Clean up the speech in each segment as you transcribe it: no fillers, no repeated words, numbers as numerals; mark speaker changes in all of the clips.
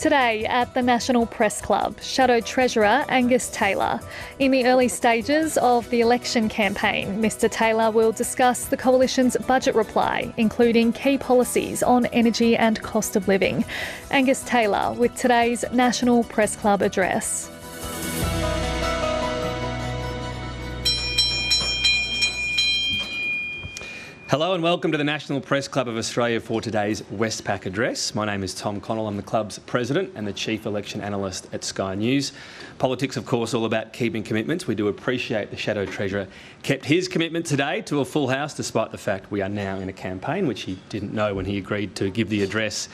Speaker 1: Today at the National Press Club, Shadow Treasurer Angus Taylor. In the early stages of the election campaign, Mr Taylor will discuss the Coalition's budget reply, including key policies on energy and cost of living. Angus Taylor with today's National Press Club address.
Speaker 2: Hello and welcome to the National Press Club of Australia for today's Westpac address. My name is Tom Connell. I'm the club's president and the chief election analyst at Sky News. Politics, of course, all about keeping commitments. We do appreciate the Shadow Treasurer kept his commitment today to a full house, despite the fact we are now in a campaign, which he didn't know when he agreed to give the address.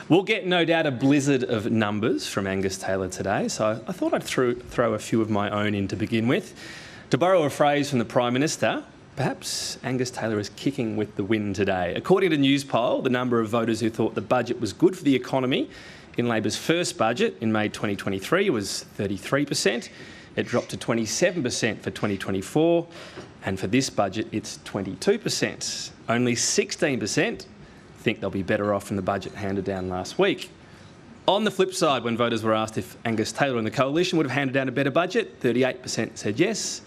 Speaker 2: We'll get, no doubt, a blizzard of numbers from Angus Taylor today, so I thought I'd throw a few of my own in to begin with. To borrow a phrase from the Prime Minister, perhaps Angus Taylor is kicking with the wind today. According to Newspoll, the number of voters who thought the budget was good for the economy in Labor's first budget in May 2023 was 33%. It dropped to 27% for 2024, and for this budget it's 22%. Only 16% think they'll be better off from the budget handed down last week. On the flip side, when voters were asked if Angus Taylor and the Coalition would have handed down a better budget, 38% said yes,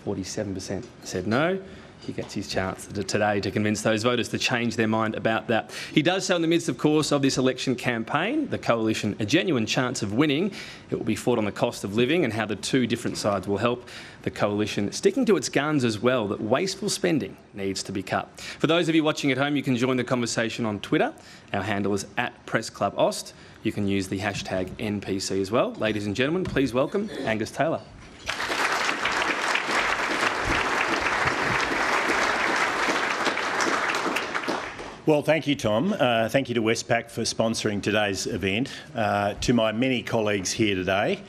Speaker 2: 47% said no. He gets his chance today to convince those voters to change their mind about that. He does so in the midst, of course, of this election campaign. The Coalition a genuine chance of winning. It will be fought on the cost of living and how the two different sides will help. The Coalition sticking to its guns as well, that wasteful spending needs to be cut. For those of you watching at home, you can join the conversation on Twitter. Our handle is @PressClubAust. You can use the hashtag NPC as well. Ladies and gentlemen, please welcome Angus Taylor.
Speaker 3: Well, thank you, Tom. Thank you to Westpac for sponsoring today's event. To my many colleagues here today,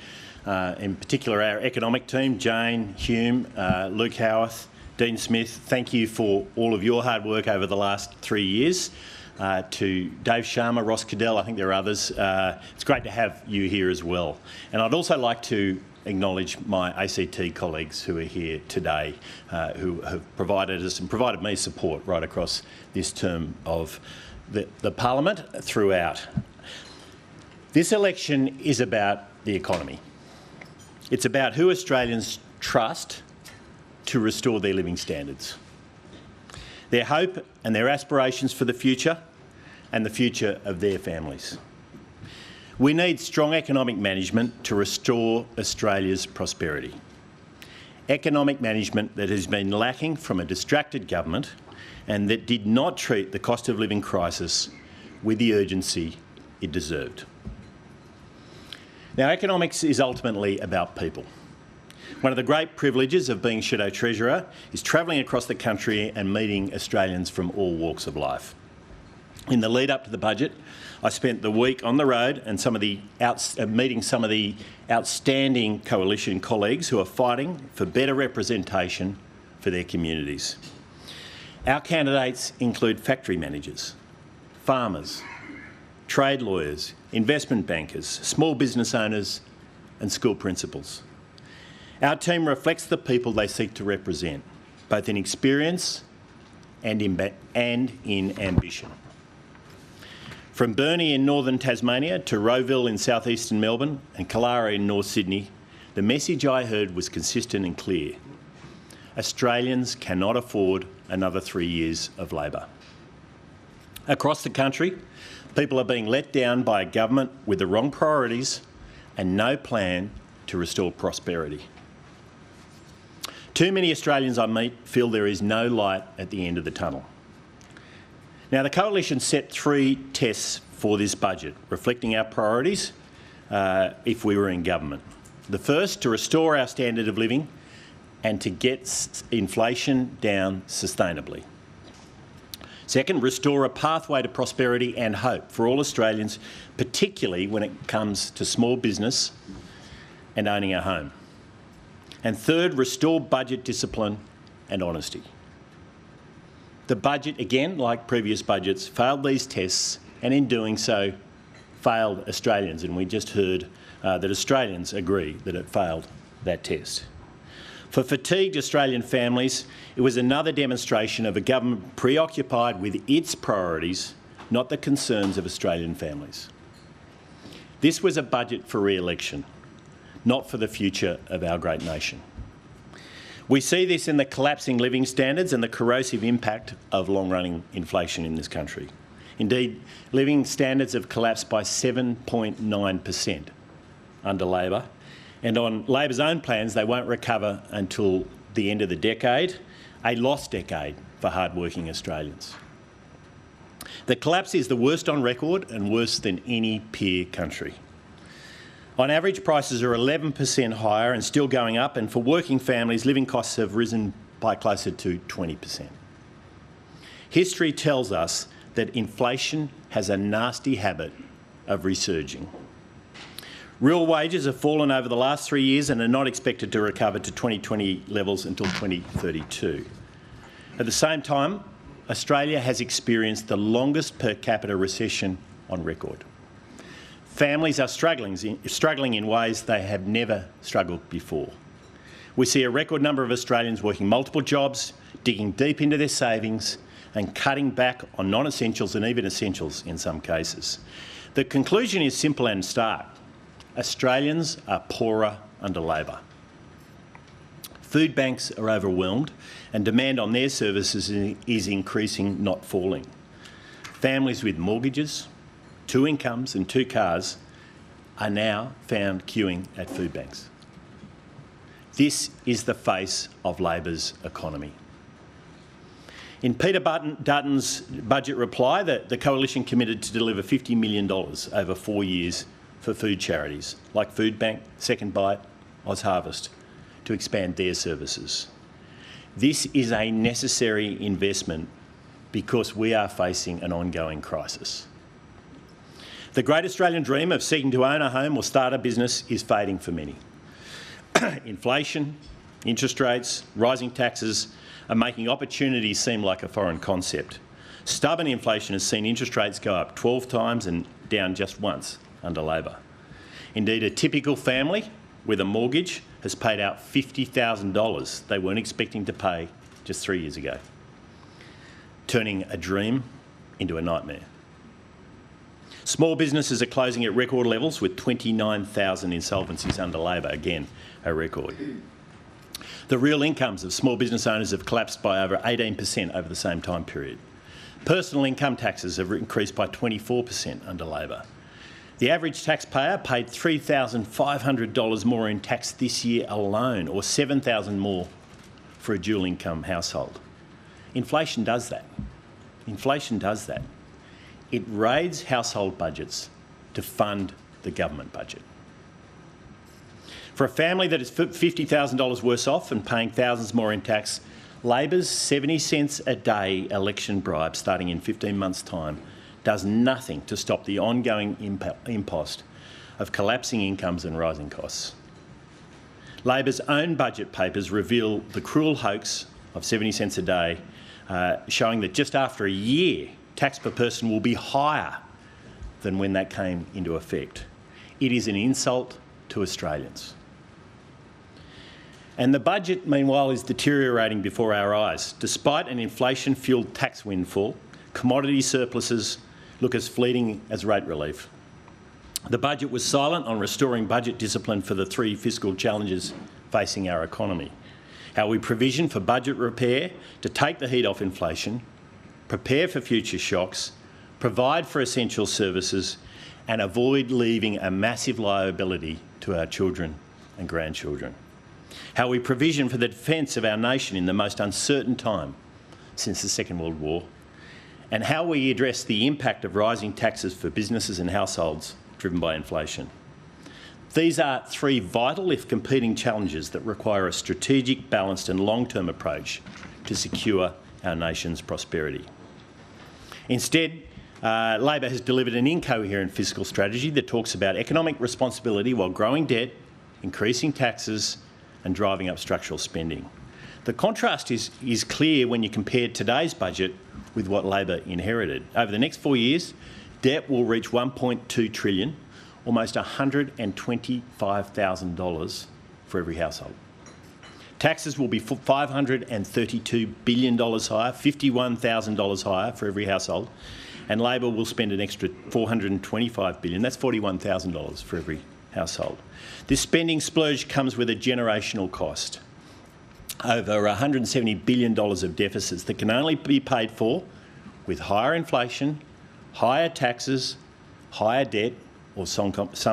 Speaker 3: in particular our economic team, Jane, Hume, Luke Howarth, Dean Smith, thank you for all of your hard work over the last 3 years. To Dave Sharma, Ross Cadell, I think there are others. It's great to have you here as well. And I'd also like to acknowledge my ACT colleagues who are here today, who have provided us and provided me support right across this term of the Parliament throughout. This election is about the economy. It's about who Australians trust to restore their living standards, their hope and their aspirations for the future and the future of their families. We need strong economic management to restore Australia's prosperity. Economic management that has been lacking from a distracted government and that did not treat the cost of living crisis with the urgency it deserved. Now, economics is ultimately about people. One of the great privileges of being Shadow Treasurer is travelling across the country and meeting Australians from all walks of life. In the lead up to the budget, I spent the week on the road and meeting some of the outstanding Coalition colleagues who are fighting for better representation for their communities. Our candidates include factory managers, farmers, trade lawyers, investment bankers, small business owners and school principals. Our team reflects the people they seek to represent, both in experience and in ambition. From Burnie in northern Tasmania to Rowville in southeastern Melbourne and Killara in North Sydney, the message I heard was consistent and clear. Australians cannot afford another 3 years of Labor. Across the country, people are being let down by a government with the wrong priorities and no plan to restore prosperity. Too many Australians I meet feel there is no light at the end of the tunnel. Now, the Coalition set 3 tests for this budget, reflecting our priorities if we were in government. The first, to restore our standard of living and to get inflation down sustainably. Second, restore a pathway to prosperity and hope for all Australians, particularly when it comes to small business and owning a home. And third, restore budget discipline and honesty. The budget, again, like previous budgets, failed these tests and in doing so failed Australians. And we just heard that Australians agree that it failed that test. For fatigued Australian families, it was another demonstration of a government preoccupied with its priorities, not the concerns of Australian families. This was a budget for re-election, not for the future of our great nation. We see this in the collapsing living standards and the corrosive impact of long-running inflation in this country. Indeed, living standards have collapsed by 7.9% under Labor, and on Labor's own plans, they won't recover until the end of the decade, a lost decade for hard-working Australians. The collapse is the worst on record and worse than any peer country. On average, prices are 11% higher and still going up, and for working families, living costs have risen by closer to 20%. History tells us that inflation has a nasty habit of resurging. Real wages have fallen over the last 3 years and are not expected to recover to 2020 levels until 2032. At the same time, Australia has experienced the longest per capita recession on record. Families are struggling in ways they have never struggled before. We see a record number of Australians working multiple jobs, digging deep into their savings and cutting back on non-essentials and even essentials in some cases. The conclusion is simple and stark. Australians are poorer under Labor. Food banks are overwhelmed and demand on their services is increasing, not falling. Families with mortgages, 2 incomes and 2 cars are now found queuing at food banks. This is the face of Labor's economy. In Peter Dutton's budget reply, the Coalition committed to deliver $50 million over 4 years for food charities like Food Bank, Second Bite, OzHarvest, to expand their services. This is a necessary investment because we are facing an ongoing crisis. The great Australian dream of seeking to own a home or start a business is fading for many. Inflation, interest rates, rising taxes are making opportunities seem like a foreign concept. Stubborn inflation has seen interest rates go up 12 times and down just once under Labor. Indeed, a typical family with a mortgage has paid out $50,000 they weren't expecting to pay just 3 years ago, turning a dream into a nightmare. Small businesses are closing at record levels with 29,000 insolvencies under Labor, again a record. The real incomes of small business owners have collapsed by over 18% over the same time period. Personal income taxes have increased by 24% under Labor. The average taxpayer paid $3,500 more in tax this year alone, or $7,000 more for a dual income household. Inflation does that. Inflation does that. It raids household budgets to fund the government budget. For a family that is $50,000 worse off and paying thousands more in tax, Labor's 70 cents a day election bribe starting in 15 months' time does nothing to stop the ongoing impost of collapsing incomes and rising costs. Labor's own budget papers reveal the cruel hoax of 70 cents a day, showing that just after a year, tax per person will be higher than when that came into effect. It is an insult to Australians. And the budget, meanwhile, is deteriorating before our eyes. Despite an inflation-fuelled tax windfall, commodity surpluses look as fleeting as rate relief. The budget was silent on restoring budget discipline for the 3 fiscal challenges facing our economy. How we provision for budget repair to take the heat off inflation, prepare for future shocks, provide for essential services, and avoid leaving a massive liability to our children and grandchildren. How we provision for the defence of our nation in the most uncertain time since the Second World War, and how we address the impact of rising taxes for businesses and households driven by inflation. These are 3 vital, if competing, challenges that require a strategic, balanced and long-term approach to secure our nation's prosperity. Instead, Labor has delivered an incoherent fiscal strategy that talks about economic responsibility while growing debt, increasing taxes and driving up structural spending. The contrast is clear when you compare today's budget with what Labor inherited. Over the next 4 years, debt will reach $1.2 trillion, almost $125,000 for every household. Taxes will be $532 billion higher, $51,000 higher for every household, and Labor will spend an extra $425 billion. That's $41,000 for every household. This spending splurge comes with a generational cost. Over $170 billion of deficits that can only be paid for with higher inflation, higher taxes, higher debt, or some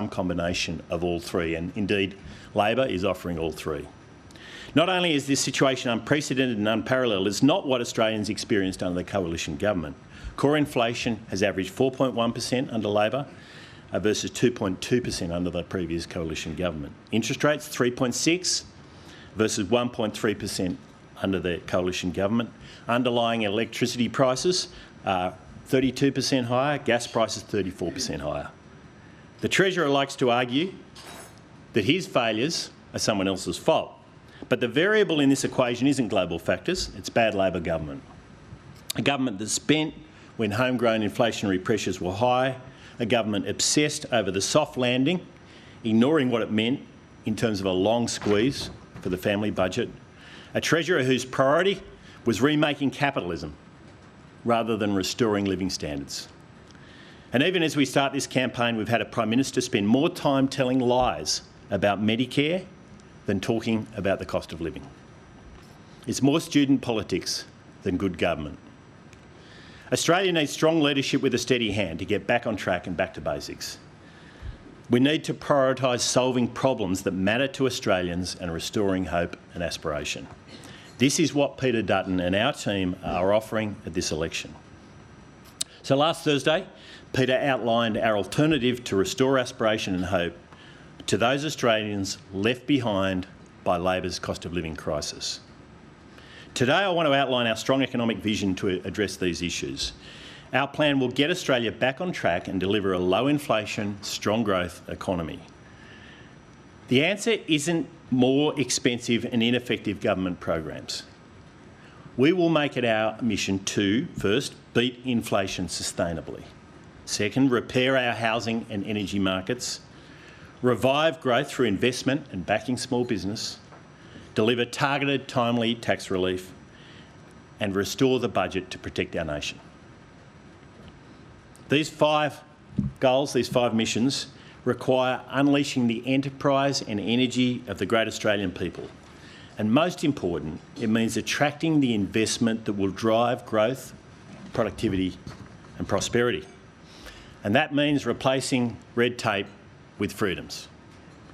Speaker 3: combination of all three. And indeed, Labor is offering all three. Not only is this situation unprecedented and unparalleled, it's not what Australians experienced under the coalition government. Core inflation has averaged 4.1% under Labor versus 2.2% under the previous coalition government. Interest rates 3.6% versus 1.3% under the coalition government. Underlying electricity prices are 32% higher, gas prices 34% higher. The Treasurer likes to argue that his failures are someone else's fault. But the variable in this equation isn't global factors, it's bad Labor government. A government that spent when homegrown inflationary pressures were high, a government obsessed over the soft landing, ignoring what it meant in terms of a long squeeze for the family budget, a Treasurer whose priority was remaking capitalism rather than restoring living standards. And even as we start this campaign, we've had a Prime Minister spend more time telling lies about Medicare than talking about the cost of living. It's more student politics than good government. Australia needs strong leadership with a steady hand to get back on track and back to basics. We need to prioritise solving problems that matter to Australians and restoring hope and aspiration. This is what Peter Dutton and our team are offering at this election. So last Thursday, Peter outlined our alternative to restore aspiration and hope to those Australians left behind by Labor's cost of living crisis. Today I want to outline our strong economic vision to address these issues. Our plan will get Australia back on track and deliver a low inflation, strong growth economy. The answer isn't more expensive and ineffective government programs. We will make it our mission to, first, beat inflation sustainably. Second, repair our housing and energy markets. Revive growth through investment and backing small business, deliver targeted, timely tax relief, and restore the budget to protect our nation. These 5 goals, these 5 missions, require unleashing the enterprise and energy of the great Australian people. And most important, it means attracting the investment that will drive growth, productivity and prosperity. And that means replacing red tape with freedoms,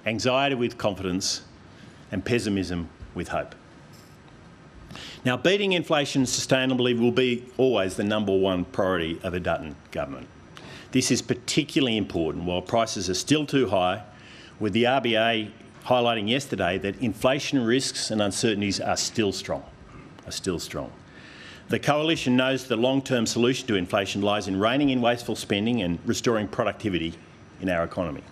Speaker 3: anxiety with confidence, and pessimism with hope. Now, beating inflation sustainably will be always the #1 priority of a Dutton government. This is particularly important while prices are still too high, with the RBA highlighting yesterday that inflation risks and uncertainties are still strong. The Coalition knows the long-term solution to inflation lies in reining in wasteful spending and restoring productivity in our economy.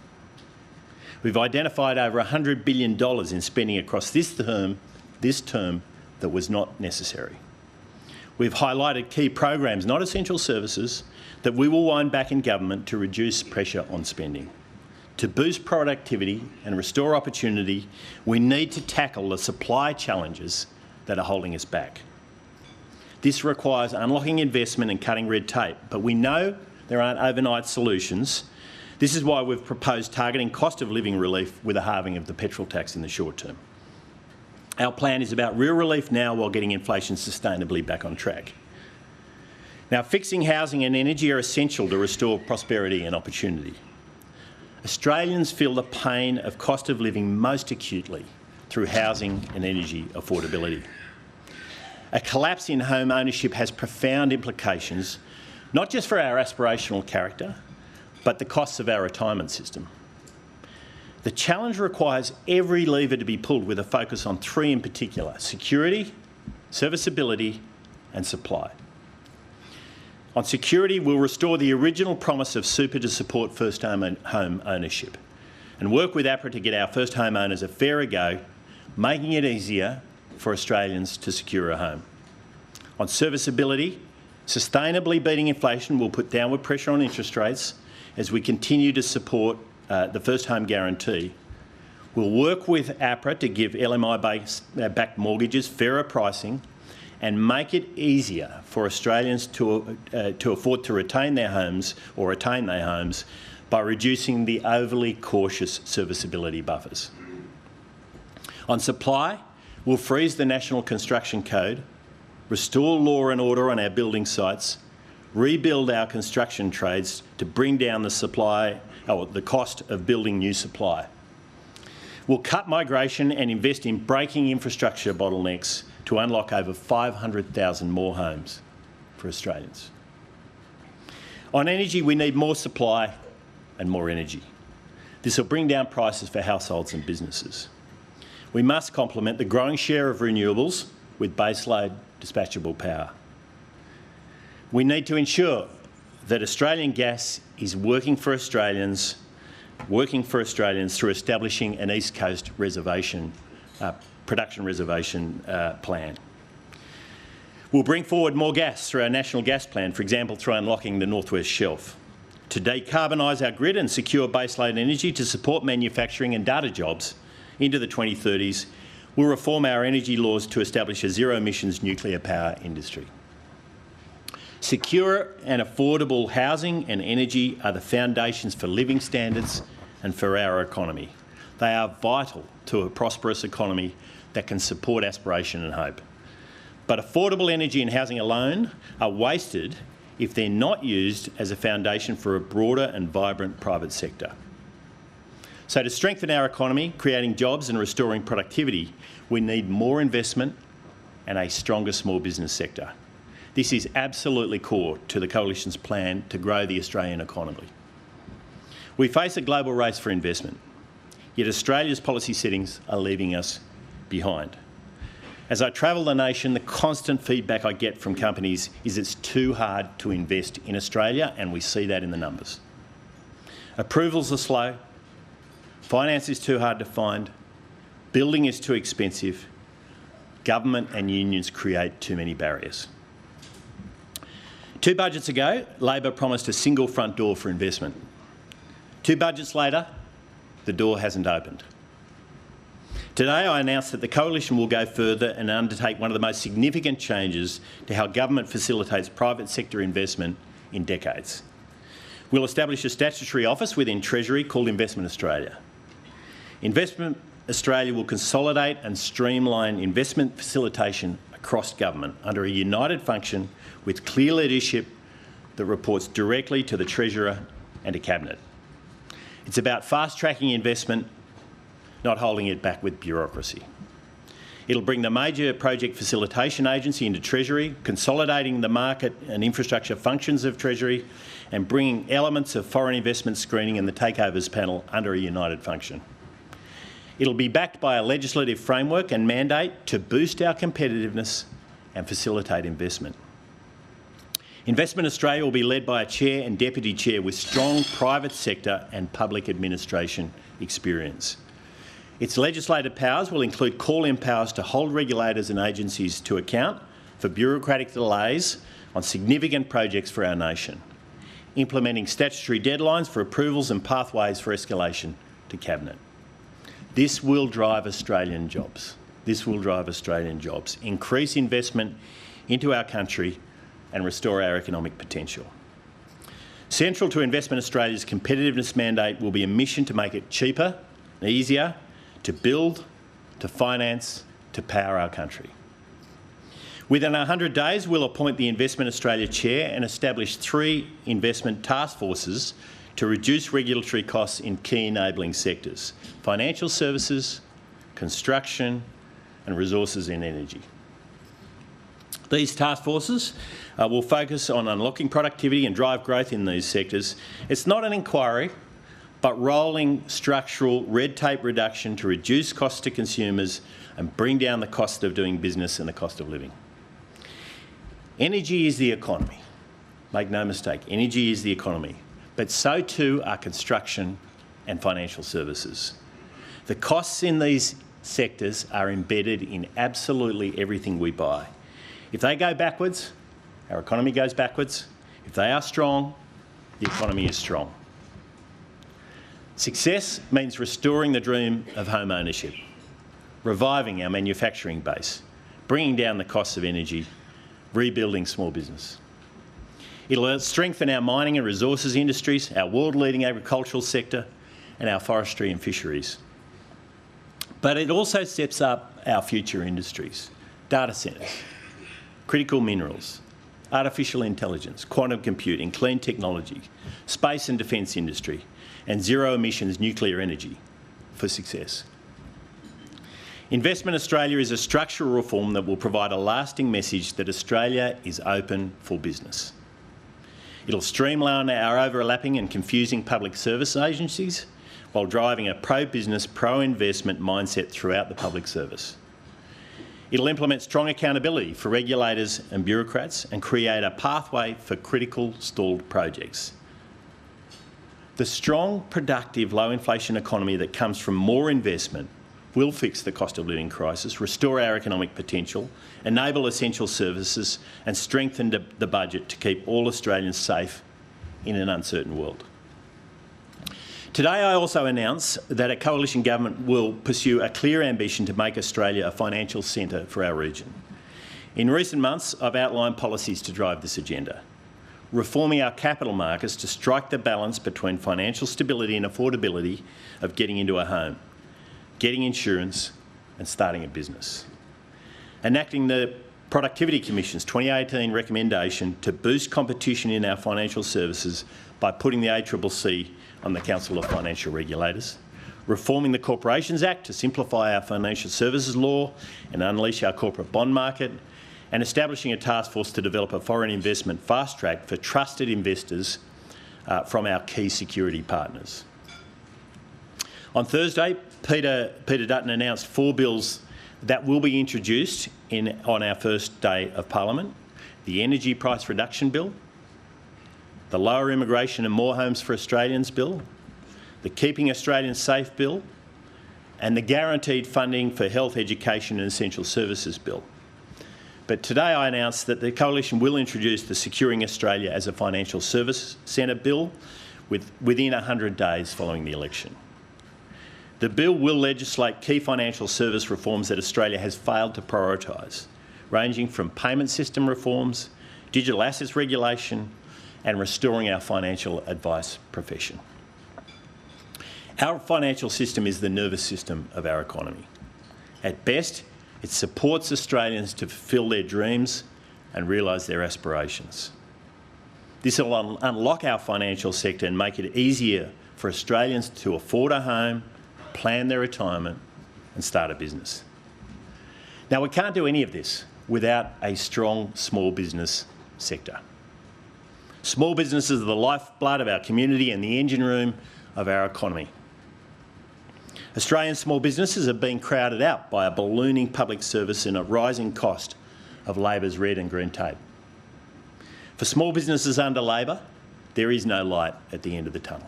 Speaker 3: We've identified over $100 billion in spending across this term that was not necessary. We've highlighted key programs, not essential services, that we will wind back in government to reduce pressure on spending. To boost productivity and restore opportunity, we need to tackle the supply challenges that are holding us back. This requires unlocking investment and cutting red tape, but we know there aren't overnight solutions. This is why we've proposed targeting cost of living relief with a halving of the petrol tax in the short term. Our plan is about real relief now while getting inflation sustainably back on track. Now, fixing housing and energy are essential to restore prosperity and opportunity. Australians feel the pain of cost of living most acutely through housing and energy affordability. A collapse in home ownership has profound implications, not just for our aspirational character, but the costs of our retirement system. The challenge requires every lever to be pulled with a focus on 3 in particular: security, serviceability and supply. On security, we'll restore the original promise of super to support first home ownership and work with APRA to get our first home owners a fairer go, making it easier for Australians to secure a home. On serviceability, sustainably beating inflation will put downward pressure on interest rates as we continue to support the first home guarantee. We'll work with APRA to give LMI-backed mortgages fairer pricing and make it easier for Australians to afford to retain their homes or retain their homes by reducing the overly cautious serviceability buffers. On supply, we'll freeze the National Construction Code, restore law and order on our building sites, rebuild our construction trades to bring down the cost of building new supply. We'll cut migration and invest in breaking infrastructure bottlenecks to unlock over 500,000 more homes for Australians. On energy, we need more supply and more energy. This will bring down prices for households and businesses. We must complement the growing share of renewables with baseload dispatchable power. We need to ensure that Australian gas is working for Australians through establishing an East Coast reservation, production reservation plan. We'll bring forward more gas through our National Gas Plan, for example, through unlocking the North West Shelf. To decarbonise our grid and secure baseload energy to support manufacturing and data jobs into the 2030s, we'll reform our energy laws to establish a zero-emissions nuclear power industry. Secure and affordable housing and energy are the foundations for living standards and for our economy. They are vital to a prosperous economy that can support aspiration and hope. But affordable energy and housing alone are wasted if they're not used as a foundation for a broader and vibrant private sector. So to strengthen our economy, creating jobs and restoring productivity, we need more investment and a stronger small business sector. This is absolutely core to the Coalition's plan to grow the Australian economy. We face a global race for investment, yet Australia's policy settings are leaving us behind. As I travel the nation, the constant feedback I get from companies is it's too hard to invest in Australia, and we see that in the numbers. Approvals are slow, finance is too hard to find, building is too expensive, government and unions create too many barriers. 2 budgets ago, Labor promised a single front door for investment. 2 budgets later, the door hasn't opened. Today I announced that the Coalition will go further and undertake one of the most significant changes to how government facilitates private sector investment in decades. We'll establish a statutory office within Treasury called Investment Australia. Investment Australia will consolidate and streamline investment facilitation across government under a united function with clear leadership that reports directly to the Treasurer and to Cabinet. It's about fast-tracking investment, not holding it back with bureaucracy. It'll bring the major project facilitation agency into Treasury, consolidating the market and infrastructure functions of Treasury, and bringing elements of foreign investment screening and the takeovers panel under a united function. It'll be backed by a legislative framework and mandate to boost our competitiveness and facilitate investment. Investment Australia will be led by a chair and deputy chair with strong private sector and public administration experience. Its legislative powers will include call-in powers to hold regulators and agencies to account for bureaucratic delays on significant projects for our nation, implementing statutory deadlines for approvals and pathways for escalation to Cabinet. This will drive Australian jobs. This will drive Australian jobs, increase investment into our country and restore our economic potential. Central to Investment Australia's competitiveness mandate will be a mission to make it cheaper and easier to build, to finance, to power our country. Within 100 days, we'll appoint the Investment Australia Chair and establish 3 investment task forces to reduce regulatory costs in key enabling sectors: financial services, construction and resources and energy. These task forces will focus on unlocking productivity and drive growth in these sectors. It's not an inquiry, but rolling structural red tape reduction to reduce costs to consumers and bring down the cost of doing business and the cost of living. Energy is the economy. Make no mistake, energy is the economy, but so too are construction and financial services. The costs in these sectors are embedded in absolutely everything we buy. If they go backwards, our economy goes backwards. If they are strong, the economy is strong. Success means restoring the dream of home ownership, reviving our manufacturing base, bringing down the costs of energy, rebuilding small business. It'll strengthen our mining and resources industries, our world-leading agricultural sector, and our forestry and fisheries. But it also steps up our future industries: data centres, critical minerals, artificial intelligence, quantum computing, clean technology, space and defence industry, and zero-emissions nuclear energy for success. Investment Australia is a structural reform that will provide a lasting message that Australia is open for business. It'll streamline our overlapping and confusing public service agencies while driving a pro-business, pro-investment mindset throughout the public service. It'll implement strong accountability for regulators and bureaucrats and create a pathway for critical stalled projects. The strong, productive, low-inflation economy that comes from more investment will fix the cost of living crisis, restore our economic potential, enable essential services and strengthen the budget to keep all Australians safe in an uncertain world. Today I also announce that a coalition government will pursue a clear ambition to make Australia a financial centre for our region. In recent months I've outlined policies to drive this agenda, reforming our capital markets to strike the balance between financial stability and affordability of getting into a home, getting insurance and starting a business. Enacting the Productivity Commission's 2018 recommendation to boost competition in our financial services by putting the ACCC on the Council of Financial Regulators. Reforming the Corporations Act to simplify our financial services law and unleash our corporate bond market. And establishing a task force to develop a foreign investment fast track for trusted investors from our key security partners. On Thursday, Peter Dutton announced 4 bills that will be introduced on our first day of Parliament: the Energy Price Reduction Bill, the Lower Immigration and More Homes for Australians Bill, the Keeping Australians Safe Bill, and the Guaranteed Funding for Health, Education and Essential Services Bill. But today I announced that the Coalition will introduce the Securing Australia as a Financial Service Centre Bill within 100 days following the election. The bill will legislate key financial service reforms that Australia has failed to prioritise, ranging from payment system reforms, digital assets regulation, and restoring our financial advice profession. Our financial system is the nervous system of our economy. At best, it supports Australians to fulfil their dreams and realise their aspirations. This will unlock our financial sector and make it easier for Australians to afford a home, plan their retirement and start a business. Now, we can't do any of this without a strong small business sector. Small businesses are the lifeblood of our community and the engine room of our economy. Australian small businesses are being crowded out by a ballooning public service and a rising cost of Labor's red and green tape. For small businesses under Labor, there is no light at the end of the tunnel.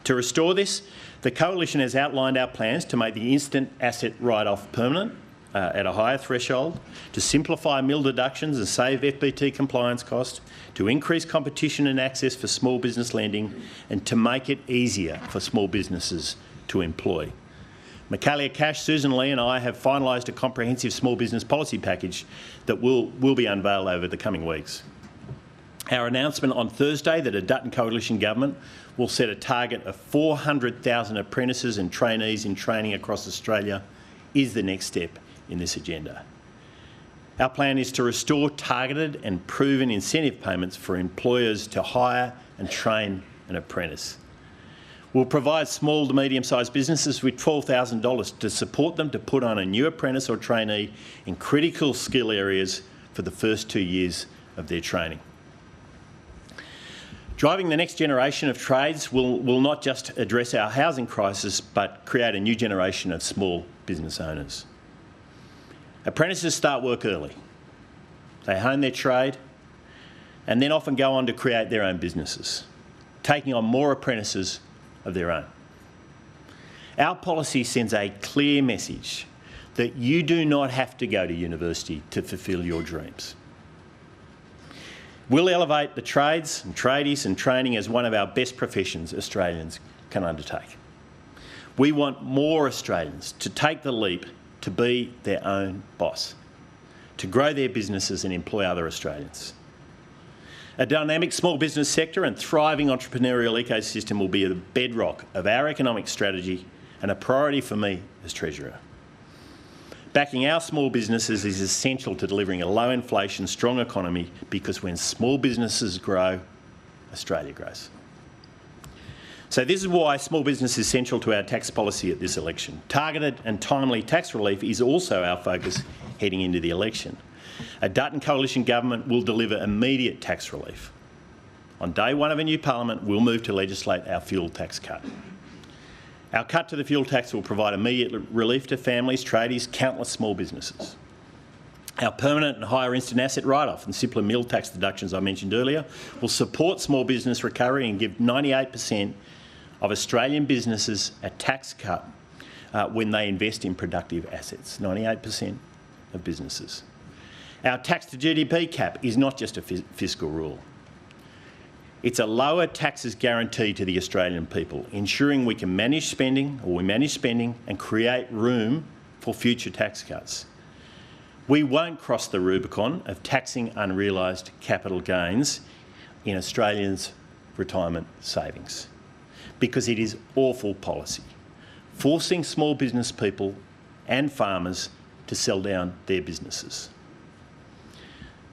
Speaker 3: To restore this, the Coalition has outlined our plans to make the instant asset write-off permanent at a higher threshold, to simplify mill deductions and save FBT compliance costs, to increase competition and access for small business lending, and to make it easier for small businesses to employ. Michaelia Cash, Susan Lee and I have finalised a comprehensive small business policy package that will be unveiled over the coming weeks. Our announcement on Thursday that a Dutton Coalition government will set a target of 400,000 apprentices and trainees in training across Australia is the next step in this agenda. Our plan is to restore targeted and proven incentive payments for employers to hire and train an apprentice. We'll provide small to medium-sized businesses with $12,000 to support them to put on a new apprentice or trainee in critical skill areas for the first 2 years of their training. Driving the next generation of trades will not just address our housing crisis, but create a new generation of small business owners. Apprentices start work early. They hone their trade and then often go on to create their own businesses, taking on more apprentices of their own. Our policy sends a clear message that you do not have to go to university to fulfil your dreams. We'll elevate the trades and tradies and training as one of our best professions Australians can undertake. We want more Australians to take the leap to be their own boss, to grow their businesses and employ other Australians. A dynamic small business sector and thriving entrepreneurial ecosystem will be the bedrock of our economic strategy and a priority for me as Treasurer. Backing our small businesses is essential to delivering a low inflation, strong economy, because when small businesses grow, Australia grows. So this is why small business is central to our tax policy at this election. Targeted and timely tax relief is also our focus heading into the election. A Dutton coalition government will deliver immediate tax relief. On day one of a new parliament, we'll move to legislate our fuel tax cut. Our cut to the fuel tax will provide immediate relief to families, tradies, countless small businesses. Our permanent and higher instant asset write-off and simpler meal tax deductions I mentioned earlier will support small business recovery and give 98% of Australian businesses a tax cut when they invest in productive assets. 98% of businesses. Our tax to GDP cap is not just a fiscal rule. It's a lower taxes guarantee to the Australian people, ensuring we can manage spending, and create room for future tax cuts. We won't cross the Rubicon of taxing unrealised capital gains in Australians' retirement savings, because it is awful policy, forcing small business people and farmers to sell down their businesses.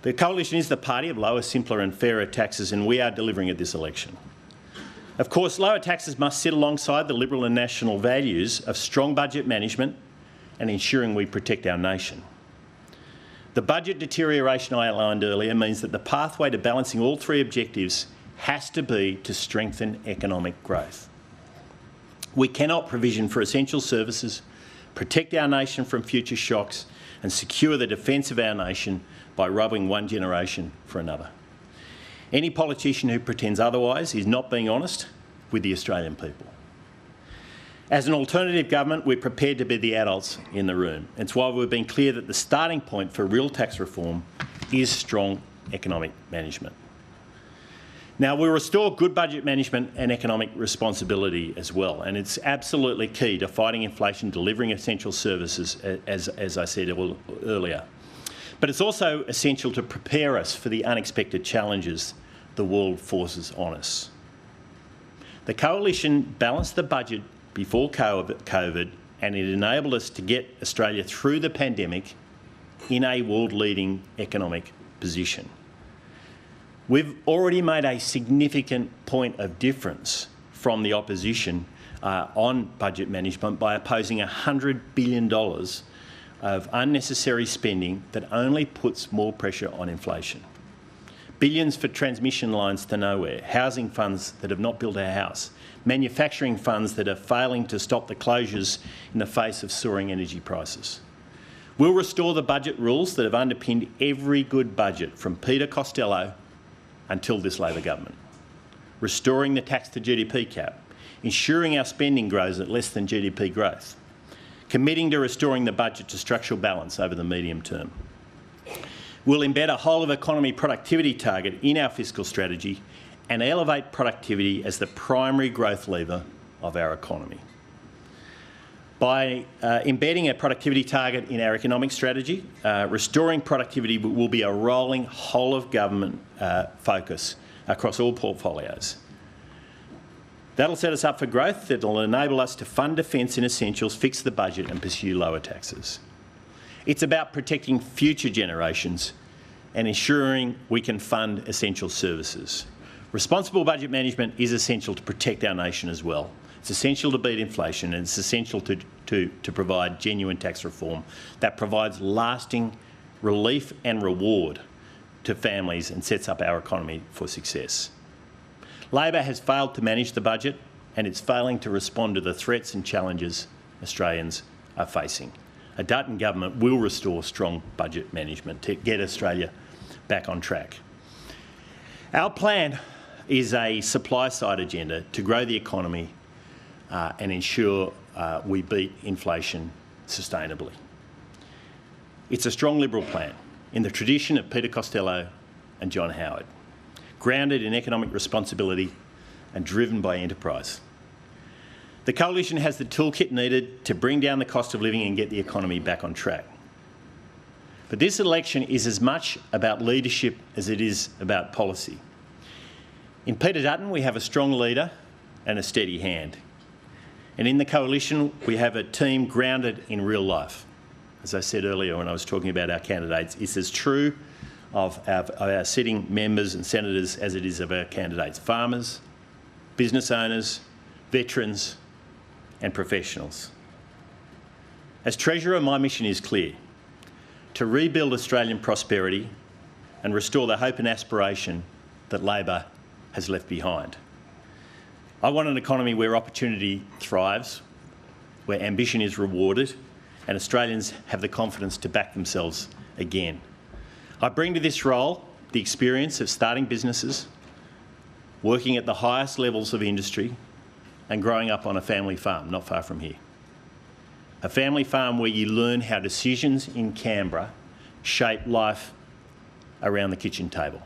Speaker 3: The Coalition is the party of lower, simpler and fairer taxes, and we are delivering at this election. Of course, lower taxes must sit alongside the Liberal and national values of strong budget management and ensuring we protect our nation. The budget deterioration I outlined earlier means that the pathway to balancing all three objectives has to be to strengthen economic growth. We cannot provision for essential services, protect our nation from future shocks and secure the defence of our nation by robbing one generation for another. Any politician who pretends otherwise is not being honest with the Australian people. As an alternative government, we're prepared to be the adults in the room. It's why we've been clear that the starting point for real tax reform is strong economic management. Now, we'll restore good budget management and economic responsibility as well, and it's absolutely key to fighting inflation, delivering essential services, as I said earlier. But it's also essential to prepare us for the unexpected challenges the world forces on us. The Coalition balanced the budget before COVID, and it enabled us to get Australia through the pandemic in a world-leading economic position. We've already made a significant point of difference from the opposition on budget management by opposing $100 billion of unnecessary spending that only puts more pressure on inflation. Billions for transmission lines to nowhere, housing funds that have not built a house, manufacturing funds that are failing to stop the closures in the face of soaring energy prices. We'll restore the budget rules that have underpinned every good budget from Peter Costello until this Labor government. Restoring the tax to GDP cap, ensuring our spending grows at less than GDP growth, committing to restoring the budget to structural balance over the medium term. We'll embed a whole-of-economy productivity target in our fiscal strategy and elevate productivity as the primary growth lever of our economy. By embedding a productivity target in our economic strategy, restoring productivity will be a rolling whole-of-government focus across all portfolios. That'll set us up for growth that will enable us to fund defence and essentials, fix the budget and pursue lower taxes. It's about protecting future generations and ensuring we can fund essential services. Responsible budget management is essential to protect our nation as well. It's essential to beat inflation, and it's essential to provide genuine tax reform that provides lasting relief and reward to families and sets up our economy for success. Labor has failed to manage the budget, and it's failing to respond to the threats and challenges Australians are facing. A Dutton government will restore strong budget management to get Australia back on track. Our plan is a supply-side agenda to grow the economy and ensure we beat inflation sustainably. It's a strong Liberal plan in the tradition of Peter Costello and John Howard, grounded in economic responsibility and driven by enterprise. The Coalition has the toolkit needed to bring down the cost of living and get the economy back on track. But this election is as much about leadership as it is about policy. In Peter Dutton, we have a strong leader and a steady hand. And in the Coalition, we have a team grounded in real life. As I said earlier when I was talking about our candidates, it's as true of our sitting members and senators as it is of our candidates. Farmers, business owners, veterans and professionals. As Treasurer, my mission is clear: to rebuild Australian prosperity and restore the hope and aspiration that Labor has left behind. I want an economy where opportunity thrives, where ambition is rewarded, and Australians have the confidence to back themselves again. I bring to this role the experience of starting businesses, working at the highest levels of industry, and growing up on a family farm not far from here. A family farm where you learn how decisions in Canberra shape life around the kitchen table.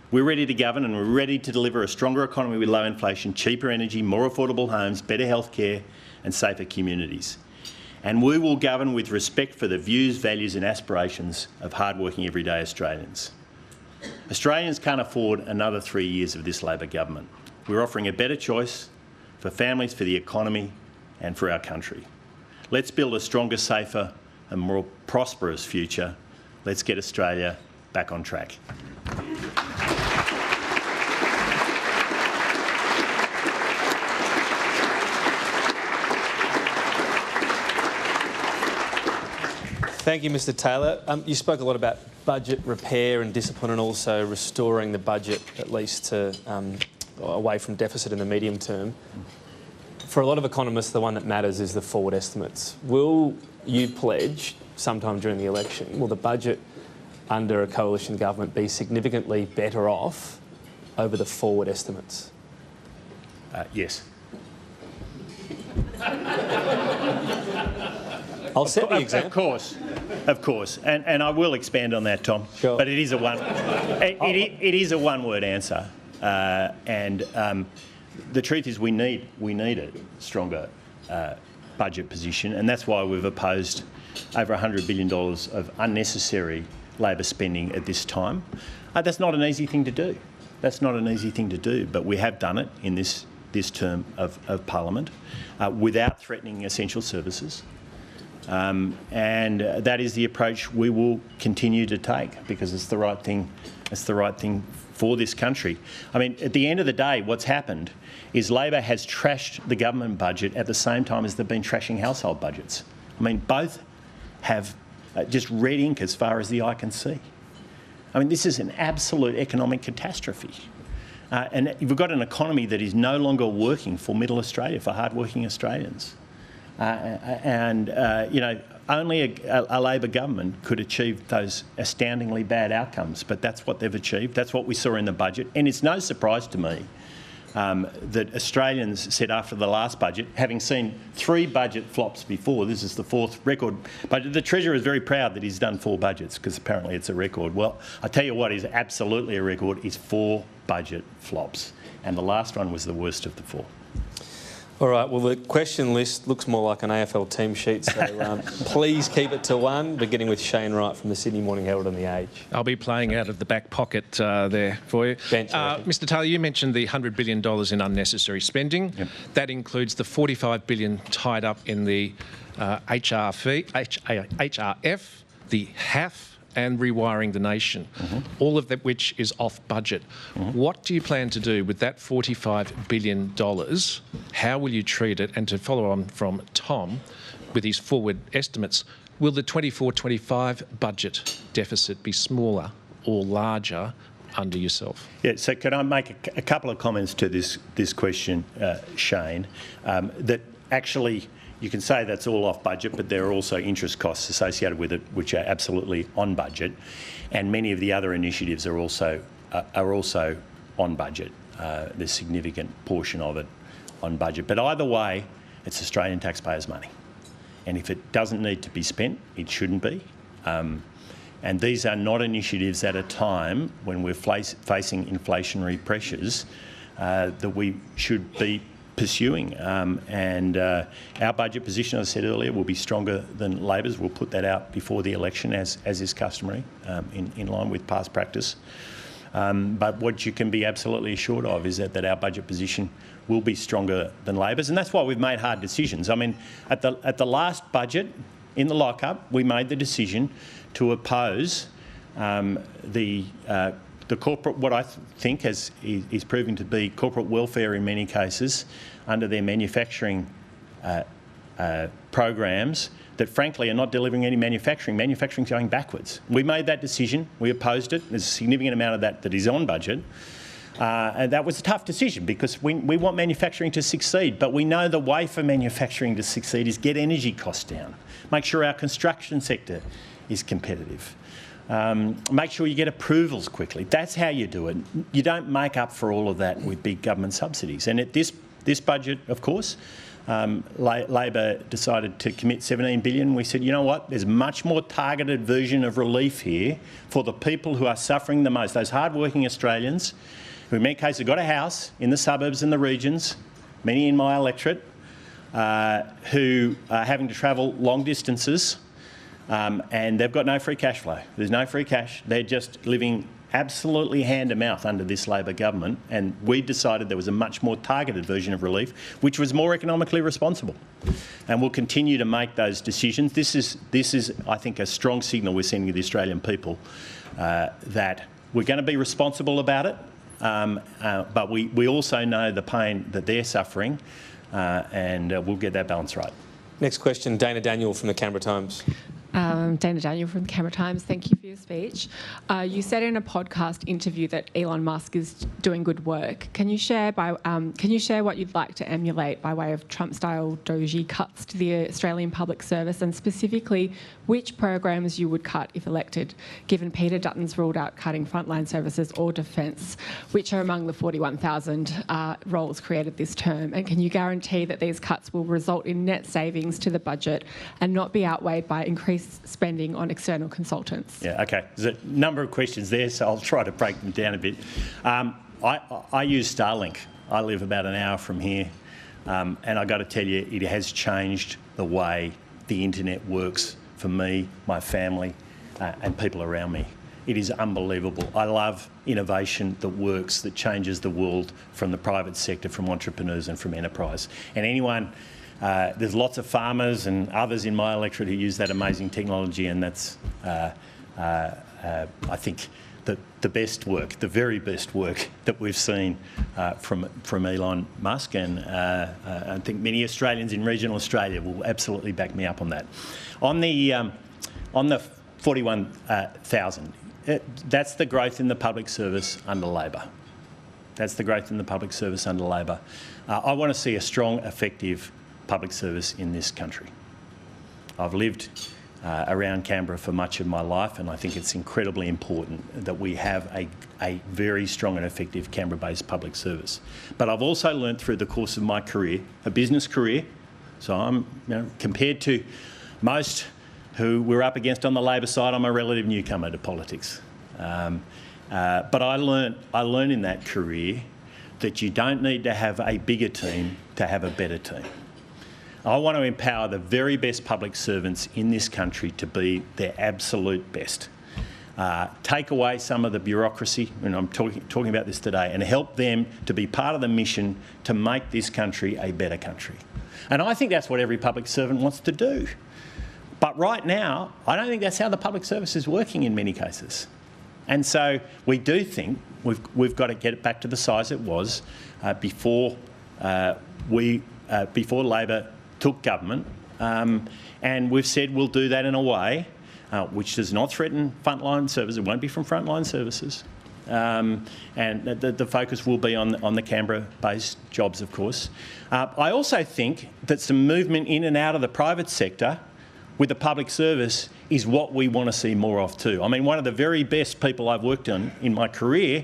Speaker 3: We're ready to govern and we're ready to deliver a stronger economy with low inflation, cheaper energy, more affordable homes, better healthcare and safer communities. And we will govern with respect for the views, values and aspirations of hard-working everyday Australians. Australians can't afford another 3 years of this Labor government. We're offering a better choice for families, for the economy and for our country. Let's build a stronger, safer and more prosperous future. Let's get Australia back on track.
Speaker 2: Thank you, Mr Taylor. You spoke a lot about budget repair and discipline and also restoring the budget at least to away from deficit in the medium term. For a lot of economists, the one that matters is the forward estimates. Will you pledge sometime during the election, will the budget under a coalition government be significantly better off over the forward estimates?
Speaker 3: Yes.
Speaker 2: I'll set the example.
Speaker 3: Of course, and I will expand on that, Tom.
Speaker 2: Sure.
Speaker 3: But it is a one-word answer, and the truth is we need a stronger budget position, and that's why we've opposed over $100 billion of unnecessary Labor spending at this time. That's not an easy thing to do. But we have done it in this term of Parliament without threatening essential services. And that is the approach we will continue to take because it's the right thing. It's the right thing for this country. I mean, at the end of the day, what's happened is Labor has trashed the government budget at the same time as they've been trashing household budgets. I mean, both have just red ink as far as the eye can see. I mean, this is an absolute economic catastrophe. And we've got an economy that is no longer working for middle Australia, for hard-working Australians. You know, only a Labor government could achieve those astoundingly bad outcomes, but that's what they've achieved. That's what we saw in the budget. And it's no surprise to me that Australians said after the last budget, having seen 3 budget flops before, this is the 4th record budget. The Treasurer is very proud that he's done 4 budgets because apparently it's a record. Well, I tell you what is absolutely a record is 4 budget flops. And the last one was the worst of the 4.
Speaker 2: All right, well, the question list looks more like an AFL team sheet, so please keep it to 1, beginning with Shane Wright from the Sydney Morning Herald and The Age.
Speaker 4: I'll be playing out of the back pocket there for you. Mr Taylor, you mentioned the $100 billion in unnecessary spending. Yep. That includes the $45 billion tied up in the HRF, the HAF, and rewiring the nation, all of that which is off budget. What do you plan to do with that $45 billion? How will you treat it? And to follow on from Tom, with his forward estimates, will the 24-25 budget deficit be smaller or larger under yourself?
Speaker 3: Yeah, so can I make a couple of comments to this question, Shane, that actually you can say that's all off budget, but there are also interest costs associated with it, which are absolutely on budget, and many of the other initiatives are also on budget. There's a significant portion of it on budget, but either way, it's Australian taxpayers' money, and if it doesn't need to be spent, it shouldn't be. And these are not initiatives at a time when we're facing inflationary pressures that we should be pursuing. Our budget position, as I said earlier, will be stronger than Labor's. We'll put that out before the election, as is customary, in line with past practice. But what you can be absolutely assured of is that our budget position will be stronger than Labor's, and that's why we've made hard decisions. I mean, at the last budget, in the lockup, we made the decision to oppose the corporate, what I think is proving to be corporate welfare in many cases, under their manufacturing programs that frankly are not delivering any manufacturing. Manufacturing's going backwards. We made that decision. We opposed it. There's a significant amount of that is on budget. And that was a tough decision because we want manufacturing to succeed, but we know the way for manufacturing to succeed is get energy costs down, make sure our construction sector is competitive, make sure you get approvals quickly. That's how you do it. You don't make up for all of that with big government subsidies. And at this budget, of course, Labor decided to commit $17 billion. We said, you know what, there's a much more targeted version of relief here for the people who are suffering the most, those hard-working Australians who in many cases have got a house in the suburbs and the regions, many in my electorate, who are having to travel long distances, and they've got no free cash flow. There's no free cash. They're just living absolutely hand-to-mouth under this Labor government, and we decided there was a much more targeted version of relief, which was more economically responsible. And we'll continue to make those decisions. This is, I think, a strong signal we're sending to the Australian people that we're going to be responsible about it, but we also know the pain that they're suffering, and we'll get that balance right.
Speaker 2: Next question, Dana Daniel from the Canberra Times.
Speaker 5: Dana Daniel from the Canberra Times. Thank you for your speech. You said in a podcast interview that Elon Musk is doing good work. Can you share what you'd like to emulate by way of Trump-style doji cuts to the Australian public service, and specifically which programs you would cut if elected, given Peter Dutton's ruled out cutting frontline services or defence, which are among the 41,000 roles created this term? And can you guarantee that these cuts will result in net savings to the budget and not be outweighed by increased spending on external consultants?
Speaker 3: Yeah, okay. There's a number of questions there, so I'll try to break them down a bit. I use Starlink. I live about an hour from here, and I've got to tell you, it has changed the way the internet works for me, my family, and people around me. It is unbelievable. I love innovation that works, that changes the world from the private sector, from entrepreneurs and from enterprise. And anyone, there's lots of farmers and others in my electorate who use that amazing technology, and that's, I think, the best work, the very best work that we've seen from Elon Musk, and I think many Australians in regional Australia will absolutely back me up on that. On the 41,000, that's the growth in the public service under Labor. That's the growth in the public service under Labor. I want to see a strong, effective public service in this country. I've lived around Canberra for much of my life, and I think it's incredibly important that we have a very strong and effective Canberra-based public service. But I've also learnt through the course of my career, a business career, so I'm, compared to most who we're up against on the Labor side, I'm a relative newcomer to politics. But I learned in that career that you don't need to have a bigger team to have a better team. I want to empower the very best public servants in this country to be their absolute best. Take away some of the bureaucracy, and I'm talking about this today, and help them to be part of the mission to make this country a better country. And I think that's what every public servant wants to do. But right now, I don't think that's how the public service is working in many cases. And so we do think we've got to get it back to the size it was before Labor took government, and we've said we'll do that in a way which does not threaten frontline services. It won't be from frontline services, and the focus will be on the Canberra-based jobs, of course. I also think that some movement in and out of the private sector with the public service is what we want to see more of too. I mean, one of the very best people I've worked on in my career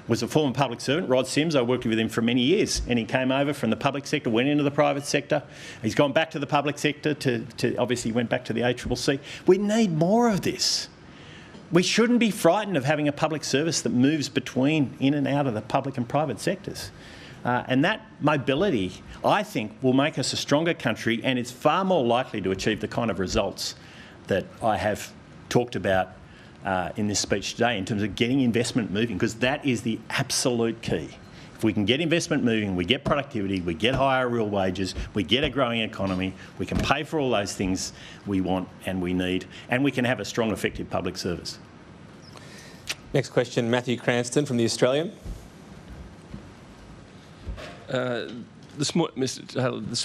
Speaker 3: was a former public servant, Rod Sims. I worked with him for many years, and he came over from the public sector, went into the private sector. He's gone back to the public sector to obviously went back to the ACCC. We need more of this. We shouldn't be frightened of having a public service that moves between in and out of the public and private sectors. And that mobility, I think, will make us a stronger country, and it's far more likely to achieve the kind of results that I have talked about in this speech today in terms of getting investment moving, because that is the absolute key. If we can get investment moving, we get productivity, we get higher real wages, we get a growing economy, we can pay for all those things we want and we need, and we can have a strong, effective public service.
Speaker 2: Next question, Matthew Cranston from The Australian.
Speaker 6: This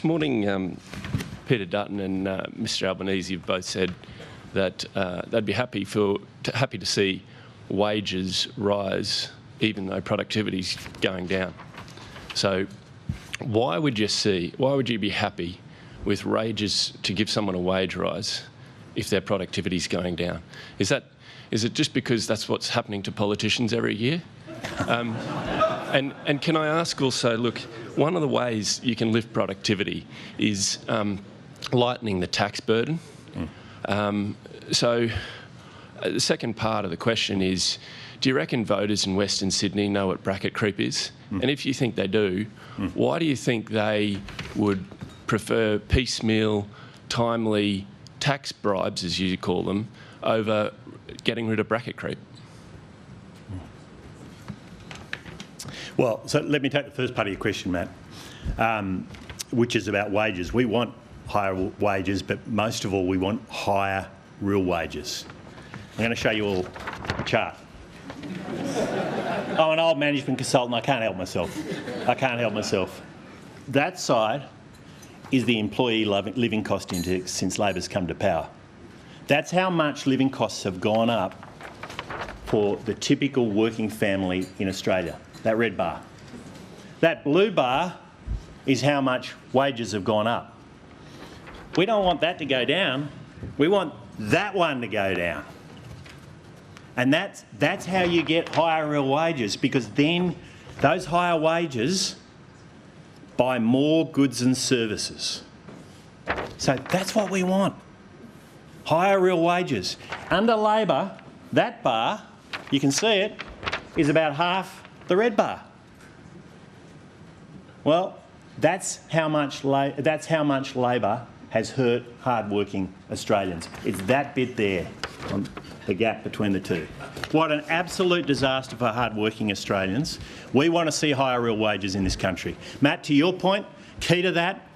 Speaker 6: morning, Peter Dutton and Mr Albanese have both said that they'd be happy to see wages rise even though productivity's going down. So why would you be happy with wages to give someone a wage rise if their productivity's going down? Is it just because that's what's happening to politicians every year? And can I ask also, look, one of the ways you can lift productivity is lightening the tax burden. So the second part of the question is, do you reckon voters in Western Sydney know what bracket creep is? And if you think they do, why do you think they would prefer piecemeal, timely tax bribes, as you call them, over getting rid of bracket creep?
Speaker 3: Well, so let me take the first part of your question, Matt, which is about wages. We want higher wages, but most of all, we want higher real wages. I'm going to show you all a chart. I'm an old management consultant. I can't help myself. That side is the employee living cost index since Labor's come to power. That's how much living costs have gone up for the typical working family in Australia, that red bar. That blue bar is how much wages have gone up. We don't want that to go down. We want that one to go down. And that's how you get higher real wages, because then those higher wages buy more goods and services. So that's what we want, higher real wages. Under Labor, that bar, you can see it, is about half the red bar. Well, that's how much Labor has hurt hard-working Australians. It's that bit there, on the gap between the two. What an absolute disaster for hard-working Australians. We want to see higher real wages in this country. Matt, to your point, key to that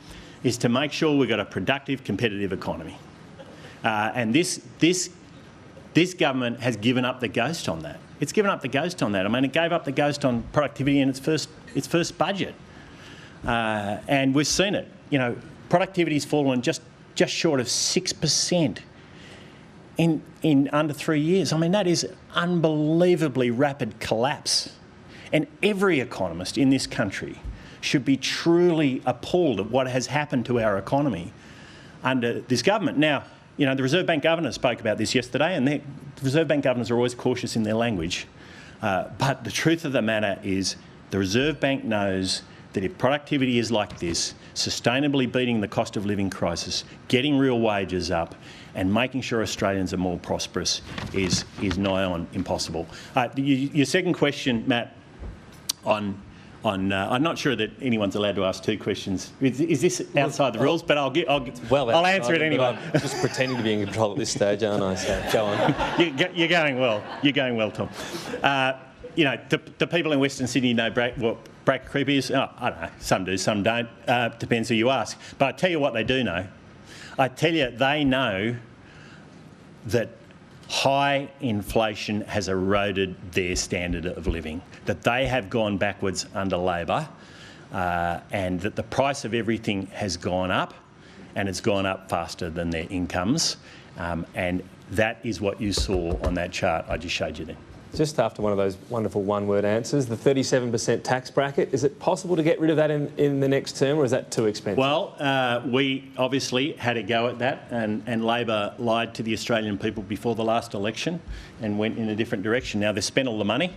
Speaker 3: is to make sure we've got a productive, competitive economy. And this government has given up the ghost on that. It's given up the ghost on that. I mean, it gave up the ghost on productivity in its first budget. And we've seen it. You know, productivity's fallen just short of 6% in under 3 years. I mean, that is unbelievably rapid collapse. And every economist in this country should be truly appalled at what has happened to our economy under this government. Now, you know, the Reserve Bank governor spoke about this yesterday, and the Reserve Bank governors are always cautious in their language. But the truth of the matter is the Reserve Bank knows that if productivity is like this, sustainably beating the cost of living crisis, getting real wages up, and making sure Australians are more prosperous is nigh on impossible. Your second question, Matt, on I'm not sure that anyone's allowed to ask two questions. Is this outside the rules? But I'll answer it anyway.
Speaker 2: I'm just pretending to be in control at this stage, aren't I? So go on.
Speaker 3: You're going well. You're going well, Tom. You know, the people in Western Sydney know what bracket creep is. Oh, I don't know. Some do, some don't. Depends who you ask. But I tell you what they do know. I tell you, they know that high inflation has eroded their standard of living, that they have gone backwards under Labor, and that the price of everything has gone up, and it's gone up faster than their incomes. And that is what you saw on that chart I just showed you then.
Speaker 2: Just after one of those wonderful one-word answers, the 37% tax bracket, is it possible to get rid of that in the next term, or is that too expensive?
Speaker 3: Well, we obviously had a go at that, and Labor lied to the Australian people before the last election and went in a different direction. Now, they've spent all the money,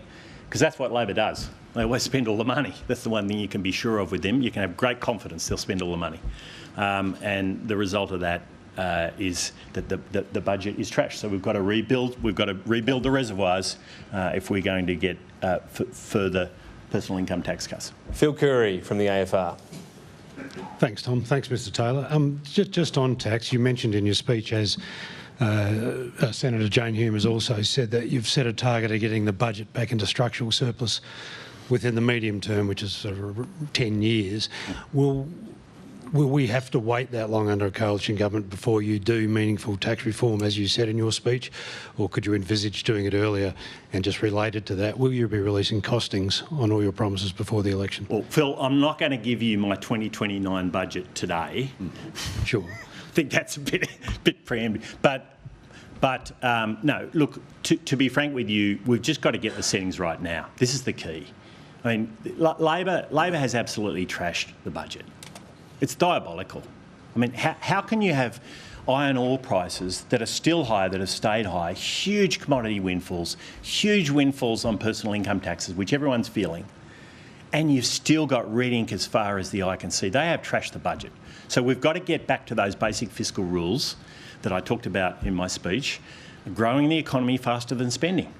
Speaker 3: because that's what Labor does. They always spend all the money. That's the one thing you can be sure of with them. You can have great confidence they'll spend all the money. And the result of that is that the budget is trash. So we've got to rebuild. We've got to rebuild the reservoirs if we're going to get further personal income tax cuts.
Speaker 2: Phil Curry from the AFR.
Speaker 7: Thanks, Tom. Thanks, Mr Taylor. Just on tax, you mentioned in your speech, as Senator Jane Hume has also said, that you've set a target of getting the budget back into structural surplus within the medium term, which is sort of 10 years. Will we have to wait that long under a coalition government before you do meaningful tax reform, as you said in your speech, or could you envisage doing it earlier? And just related to that, will you be releasing costings on all your promises before the election?
Speaker 3: Well, Phil, I'm not going to give you my 2029 budget today.
Speaker 7: Sure.
Speaker 3: I think that's a bit preemptive. But no, look, to be frank with you, we've just got to get the settings right now. This is the key. I mean, Labor has absolutely trashed the budget. It's diabolical. I mean, how can you have iron ore prices that are still high, that have stayed high, huge commodity windfalls, huge windfalls on personal income taxes, which everyone's feeling, and you've still got red ink as far as the eye can see? They have trashed the budget. So we've got to get back to those basic fiscal rules that I talked about in my speech, growing the economy faster than spending.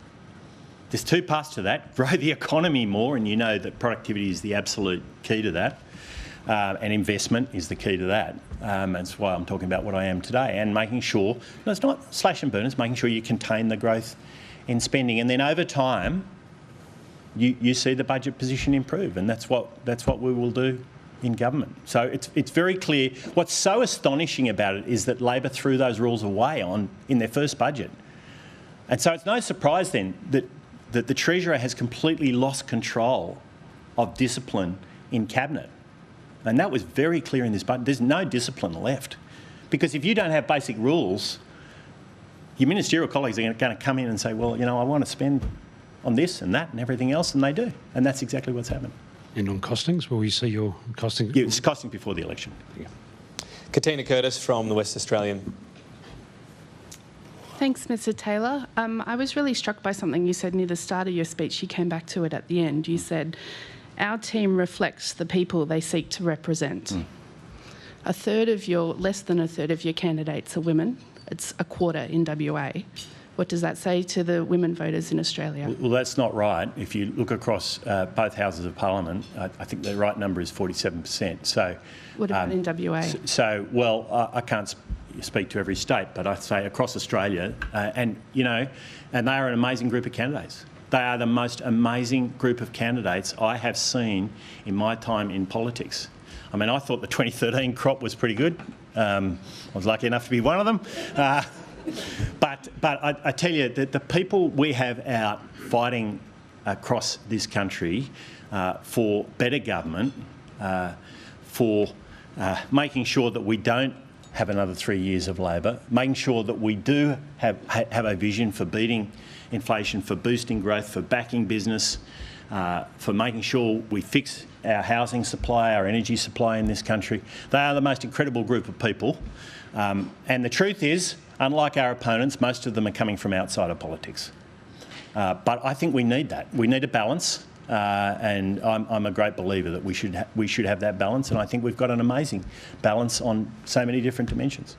Speaker 3: There's two parts to that. Grow the economy more, and you know that productivity is the absolute key to that. And investment is the key to that. That's why I'm talking about what I am today, and making sure, no, it's not slash and burn, it's making sure you contain the growth in spending. And then over time, you see the budget position improve, and that's what we will do in government. So it's very clear. What's so astonishing about it is that Labor threw those rules away in their first budget. And so it's no surprise then that the Treasurer has completely lost control of discipline in Cabinet. And that was very clear in this budget. There's no discipline left. Because if you don't have basic rules, your ministerial colleagues are going to come in and say, well, you know, I want to spend on this and that and everything else, and they do. And that's exactly what's happened.
Speaker 7: And on costings, will we see your costing?
Speaker 3: Yeah, it's costing before the election. Yeah.
Speaker 2: Katina Curtis from the West Australian.
Speaker 8: Thanks, Mr Taylor. I was really struck by something you said near the start of your speech. You came back to it at the end. You said, our team reflects the people they seek to represent. Less than a third of your candidates are women. It's a quarter in WA. What does that say to the women voters in Australia?
Speaker 3: Well, that's not right. If you look across both houses of Parliament, I think the right number is 47%. So,
Speaker 8: what about in WA?
Speaker 3: I can't speak to every state, but I'd say across Australia, and they are an amazing group of candidates. They are the most amazing group of candidates I have seen in my time in politics. I mean, I thought the 2013 crop was pretty good. I was lucky enough to be one of them. But I tell you that the people we have out fighting across this country for better government, for making sure that we don't have another 3 years of Labor, making sure that we do have a vision for beating inflation, for boosting growth, for backing business, for making sure we fix our housing supply, our energy supply in this country. They are the most incredible group of people. And the truth is, unlike our opponents, most of them are coming from outside of politics. But I think we need that. We need a balance. And I'm a great believer that we should have that balance, and I think we've got an amazing balance on so many different dimensions.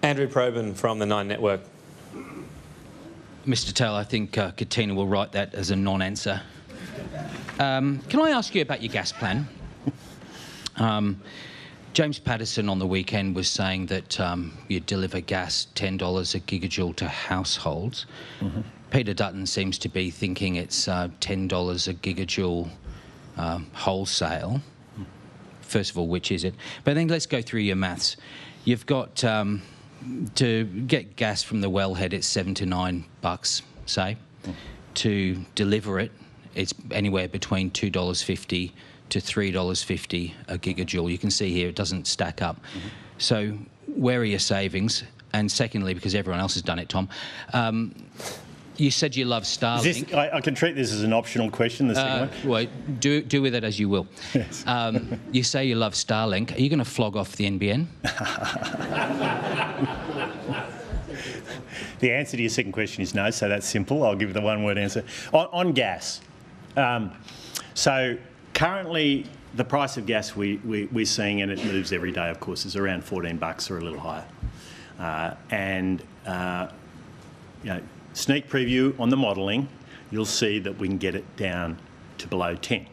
Speaker 2: Andrew Probyn from the Nine Network.
Speaker 9: Mr Taylor, I think Katina will write that as a non-answer. Can I ask you about your gas plan? James Patterson on the weekend was saying that you deliver gas $10 a gigajoule to households. Mm-hmm. Peter Dutton seems to be thinking it's $10 a gigajoule wholesale. First of all, which is it? But then let's go through your maths. You've got to get gas from the wellhead, it's $7 to $9, say. To deliver it, it's anywhere between $2.50 to $3.50 a gigajoule. You can see here it doesn't stack up. Mm-hmm. So where are your savings? And secondly, because everyone else has done it, Tom, you said you love Starlink.
Speaker 3: I can treat this as an optional question, the second one.
Speaker 9: Well, do with it as you will.
Speaker 3: Yes.
Speaker 9: You say you love Starlink. Are you going to flog off the NBN?
Speaker 3: The answer to your second question is no, so that's simple. I'll give you the one-word answer. On gas. So currently, the price of gas we're seeing, and it moves every day, of course, is around $14 or a little higher. Sneak preview on the modelling, you'll see that we can get it down to below 10.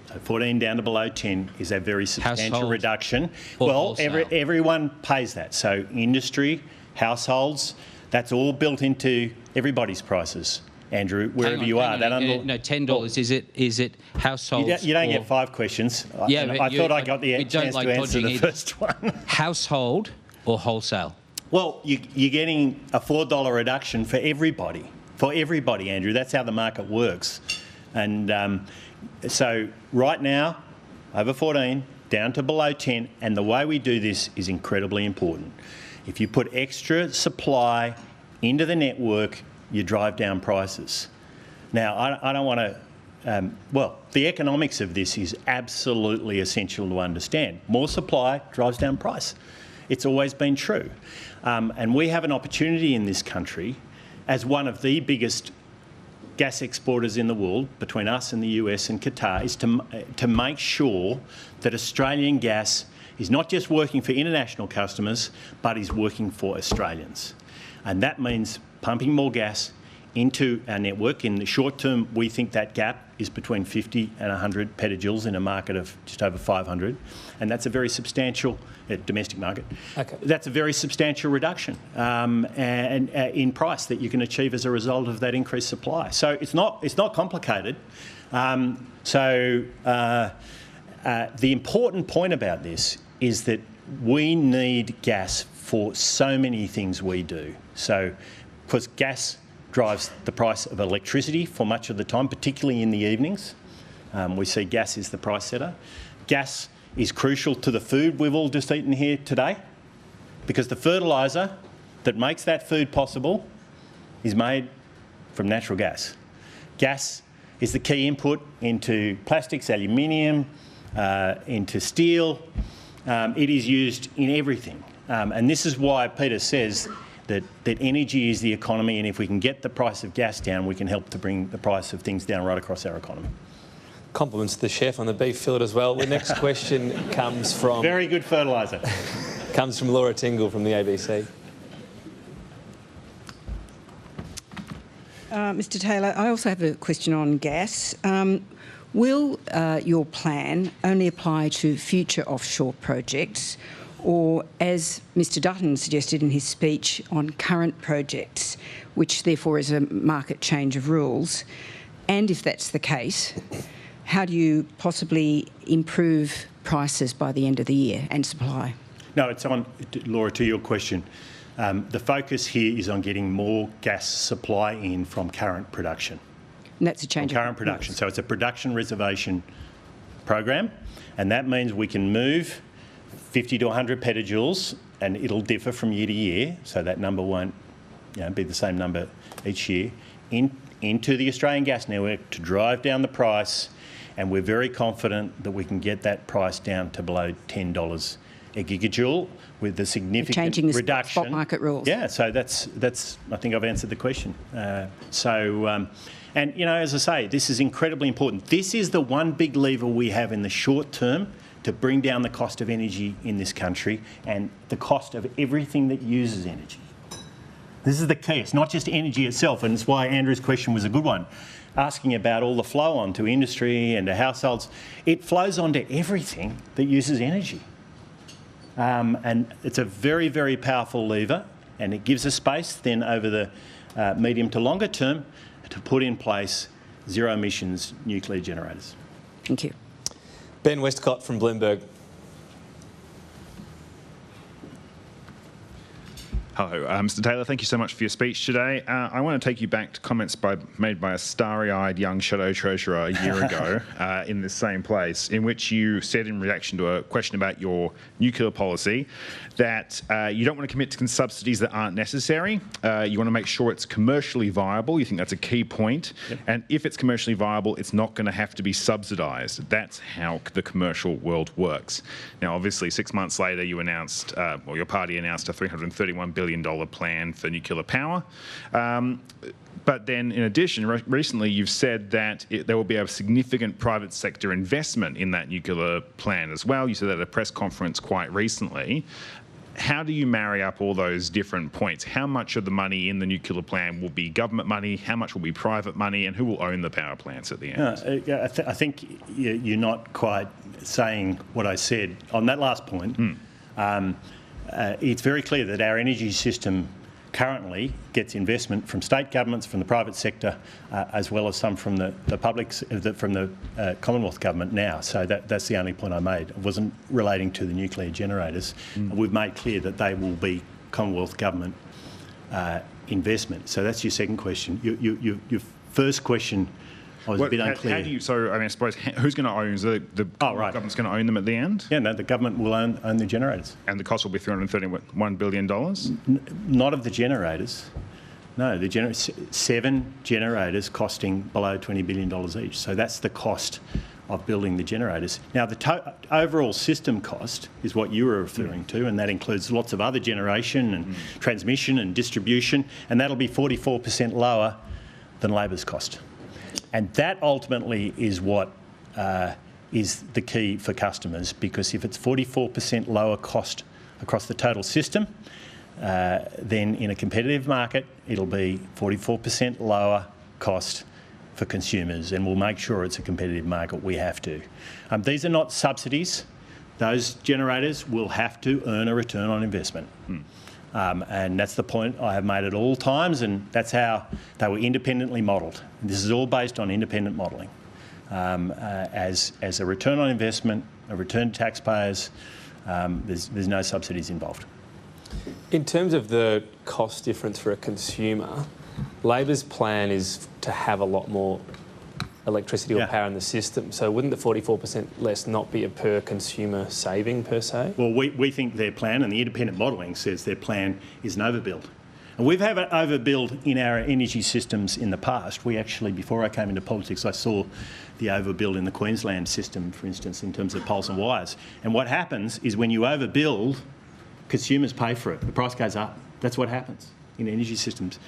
Speaker 3: So 14 down to below 10 is a very substantial
Speaker 9: Household
Speaker 3: reduction.
Speaker 9: or
Speaker 3: Well,
Speaker 9: wholesale?
Speaker 3: everyone pays that. So industry, households, that's all built into everybody's prices, Andrew, wherever you are.
Speaker 9: No, $10. Is it households?
Speaker 3: You don't
Speaker 9: or,
Speaker 3: get 5 questions.
Speaker 9: Yeah,
Speaker 3: I thought I got the chance
Speaker 9: like
Speaker 3: to answer the
Speaker 9: either.
Speaker 3: first one.
Speaker 9: Household or wholesale?
Speaker 3: Well, you're getting a $4 reduction for everybody. For everybody, Andrew. That's how the market works. And so right now, over 14, down to below 10, and the way we do this is incredibly important. If you put extra supply into the network, you drive down prices. Now, I don't want to... well, the economics of this is absolutely essential to understand. More supply drives down price. It's always been true. And we have an opportunity in this country, as one of the biggest gas exporters in the world, between us and the US and Qatar, is to make sure that Australian gas is not just working for international customers, but is working for Australians. And that means pumping more gas into our network. In the short term, we think that gap is between 50 and 100 petajoules in a market of just over 500. And that's a very substantial domestic market. Okay. That's a very substantial reduction in price that you can achieve as a result of that increased supply. So it's not complicated. The important point about this is that we need gas for so many things we do. So, because gas drives the price of electricity for much of the time, particularly in the evenings. We see gas is the price setter. Gas is crucial to the food we've all just eaten here today, because the fertiliser that makes that food possible is made from natural gas. Gas is the key input into plastics, aluminium, into steel. It is used in everything. And this is why Peter says that energy is the economy, and if we can get the price of gas down, we can help to bring the price of things down right across our economy.
Speaker 2: Compliments to the chef on the beef fillet as well. The next question comes from...
Speaker 3: Very good fertiliser.
Speaker 2: Comes from Laura Tingle from the ABC.
Speaker 10: Mr Taylor, I also have a question on gas. Will your plan only apply to future offshore projects, or, as Mr Dutton suggested in his speech, on current projects, which therefore is a market change of rules? And if that's the case, how do you possibly improve prices by the end of the year and supply?
Speaker 3: No, it's on, Laura, to your question. The focus here is on getting more gas supply in from current production.
Speaker 10: And that's a change
Speaker 3: of current production. So it's a production reservation program, and that means we can move 50 to 100 petajoules, and it'll differ from year to year, so that number won't be the same number each year, into the Australian gas network to drive down the price, and we're very confident that we can get that price down to below $10 a gigajoule with the significant
Speaker 10: changing the
Speaker 3: reduction.
Speaker 10: Spot market rules.
Speaker 3: Yeah, so that's. I think I've answered the question. And as I say, this is incredibly important. This is the one big lever we have in the short term to bring down the cost of energy in this country and the cost of everything that uses energy. This is the key. It's not just energy itself, and it's why Andrew's question was a good one, asking about all the flow on to industry and to households. It flows onto everything that uses energy. And it's a very, very powerful lever, and it gives us space then over the medium to longer term to put in place zero emissions nuclear generators.
Speaker 10: Thank you.
Speaker 2: Ben Westcott from Bloomberg.
Speaker 11: Hello, Mr Taylor, thank you so much for your speech today. I want to take you back to comments made by a starry-eyed young shadow treasurer a year ago in this same place, in which you said in reaction to a question about your nuclear policy that you don't want to commit to subsidies that aren't necessary. You want to make sure it's commercially viable. You think that's a key point. Yep. And if it's commercially viable, it's not going to have to be subsidised. That's how the commercial world works. Now, obviously, 6 months later, you announced, or your party announced, a $331 billion plan for nuclear power. But then, in addition, recently you've said that there will be a significant private sector investment in that nuclear plan as well. You said that at a press conference quite recently. how do you marry up all those different points? How much of the money in the nuclear plan will be government money? How much will be private money? And who will own the power plants at the end?
Speaker 3: I think you're not quite saying what I said on that last point. It's very clear that our energy system currently gets investment from state governments, from the private sector, as well as some from the Commonwealth government now. So that's the only point I made. It wasn't relating to the nuclear generators. We've made clear that they will be Commonwealth government investment. So that's your second question. Your first question, I was a bit unclear.
Speaker 11: How do you? So I suppose who's going to own the government's going to own them at the end?
Speaker 3: Yeah, no, the government will own the generators.
Speaker 11: And the cost will be $331 billion.
Speaker 3: Not of the generators. No, 7 generators costing below $20 billion each. So that's the cost of building the generators. Now, the overall system cost is what you were referring to, and that includes lots of other generation and transmission and distribution, and that'll be 44% lower than Labor's cost. And that ultimately is what is the key for customers, because if it's 44% lower cost across the total system, then in a competitive market, it'll be 44% lower cost for consumers, and we'll make sure it's a competitive market. We have to. These are not subsidies. Those generators will have to earn a return on investment. And that's the point I have made at all times, and that's how they were independently modelled. This is all based on independent modelling. As a return on investment, a return to taxpayers, there's no subsidies involved.
Speaker 2: In terms of the cost difference for a consumer, Labor's plan is to have a lot more electricity or power in the system. So wouldn't the 44% less not be a per consumer saving per se?
Speaker 3: Well, we think their plan, and the independent modelling says their plan is an overbuild. And we've had an overbuild in our energy systems in the past. We actually, before I came into politics, I saw the overbuild in the Queensland system, for instance, in terms of poles and wires. And what happens is when you overbuild, consumers pay for it. The price goes up. That's what happens in energy systems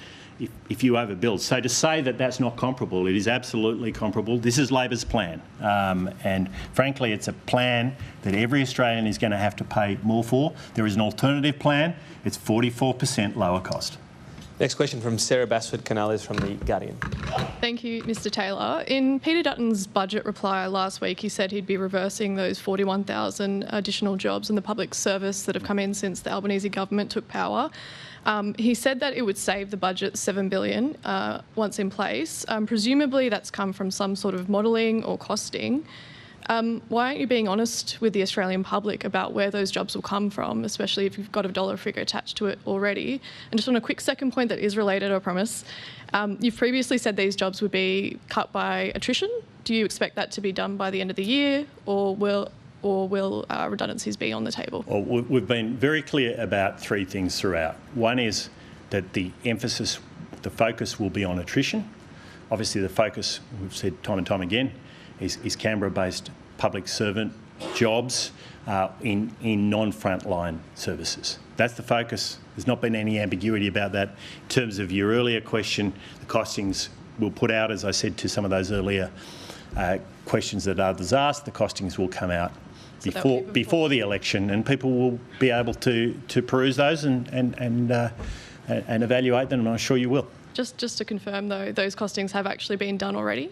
Speaker 3: if you overbuild. So to say that that's not comparable, it is absolutely comparable. This is Labor's plan. And frankly, it's a plan that every Australian is going to have to pay more for. There is an alternative plan. It's 44% lower cost.
Speaker 2: Next question from Sarah Basford-Canales from The Guardian.
Speaker 12: Thank you, Mr Taylor. In Peter Dutton's budget reply last week, he said he'd be reversing those 41,000 additional jobs in the public service that have come in since the Albanese government took power. He said that it would save the budget $7 billion once in place. Presumably that's come from some sort of modelling or costing. Why aren't you being honest with the Australian public about where those jobs will come from, especially if you've got a dollar figure attached to it already? And just on a quick second point that is related, I promise, you've previously said these jobs would be cut by attrition. Do you expect that to be done by the end of the year, or will redundancies be on the table?
Speaker 3: Well, we've been very clear about 3 things throughout. One is that the focus will be on attrition. Obviously, the focus, we've said time and time again, is Canberra-based public servant jobs in non-frontline services. That's the focus. There's not been any ambiguity about that. In terms of your earlier question, the costings we'll put out, as I said to some of those earlier questions that others asked, the costings will come out before the election, and people will be able to peruse those and evaluate them, and I'm sure you will.
Speaker 12: Just to confirm, though, those costings have actually been done already?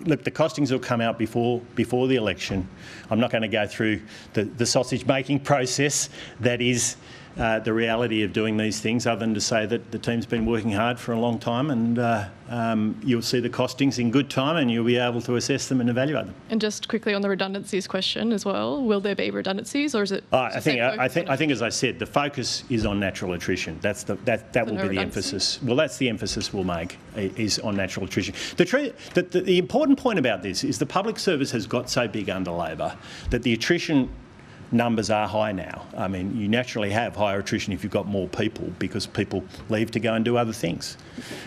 Speaker 3: Look, the costings will come out before the election. I'm not going to go through the sausage-making process that is the reality of doing these things, other than to say that the team's been working hard for a long time, and you'll see the costings in good time, and you'll be able to assess them and evaluate them.
Speaker 12: And just quickly on the redundancies question as well, will there be redundancies, or is it?
Speaker 3: I think, as I said, the focus is on natural attrition. That will be the emphasis. Well, that's the emphasis we'll make, is on natural attrition. The important point about this is the public service has got so big under Labor that the attrition numbers are high now. I mean, you naturally have higher attrition if you've got more people, because people leave to go and do other things.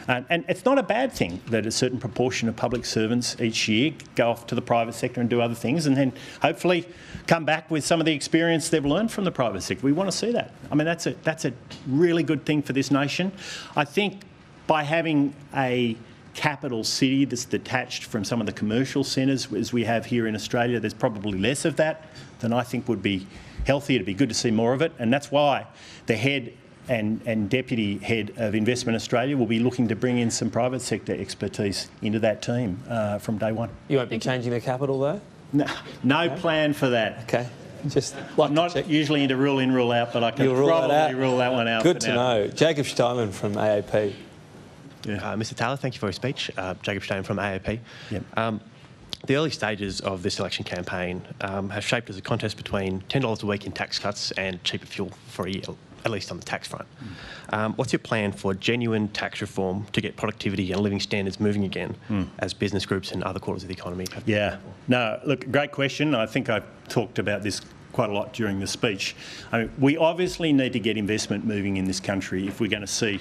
Speaker 3: And it's not a bad thing that a certain proportion of public servants each year go off to the private sector and do other things, and then hopefully come back with some of the experience they've learned from the private sector. We want to see that. I mean, that's a really good thing for this nation. I think by having a capital city that's detached from some of the commercial centres as we have here in Australia. There's probably less of that than I think would be healthy. It'd be good to see more of it, and that's why the head and deputy head of Investment Australia will be looking to bring in some private sector expertise into that team from day one.
Speaker 2: You won't be changing the capital though?
Speaker 3: No plan for that.
Speaker 2: Okay. Just
Speaker 3: I'm not usually into rule in, rule out, but I can probably rule that one out.
Speaker 2: Good to know. Jacob Steinman from AAP.
Speaker 13: Yeah. Mr. Taylor, thank you for your speech. Jacob Steinman from AAP.
Speaker 3: Yep.
Speaker 13: The early stages of this election campaign have shaped as a contest between $10 a week in tax cuts and cheaper fuel for a year, at least on the tax front. What's your plan for genuine tax reform to get productivity and living standards moving again as business groups and other quarters of the economy have?
Speaker 3: Yeah. No, look, great question. I think I've talked about this quite a lot during the speech. I mean, we obviously need to get investment moving in this country if we're going to see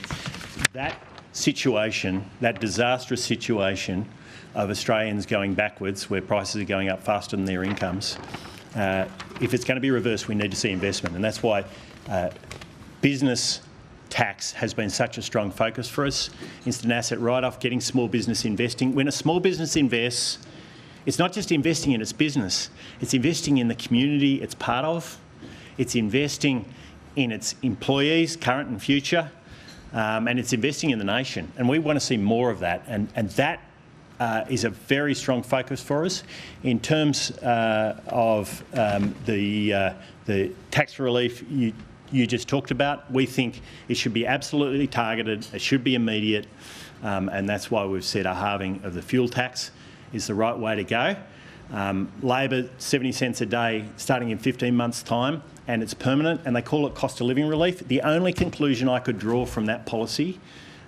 Speaker 3: that situation, that disastrous situation of Australians going backwards where prices are going up faster than their incomes. If it's going to be reversed, we need to see investment, and that's why business tax has been such a strong focus for us. Instant asset write-off, getting small business investing. When a small business invests, it's not just investing in its business, it's investing in the community it's part of, it's investing in its employees, current and future, and it's investing in the nation. And we want to see more of that, and that is a very strong focus for us. In terms of the tax relief you just talked about, we think it should be absolutely targeted, it should be immediate, and that's why we've said a halving of the fuel tax is the right way to go. Labor, 70 cents a day starting in 15 months' time, and it's permanent, and they call it cost of living relief. The only conclusion I could draw from that policy,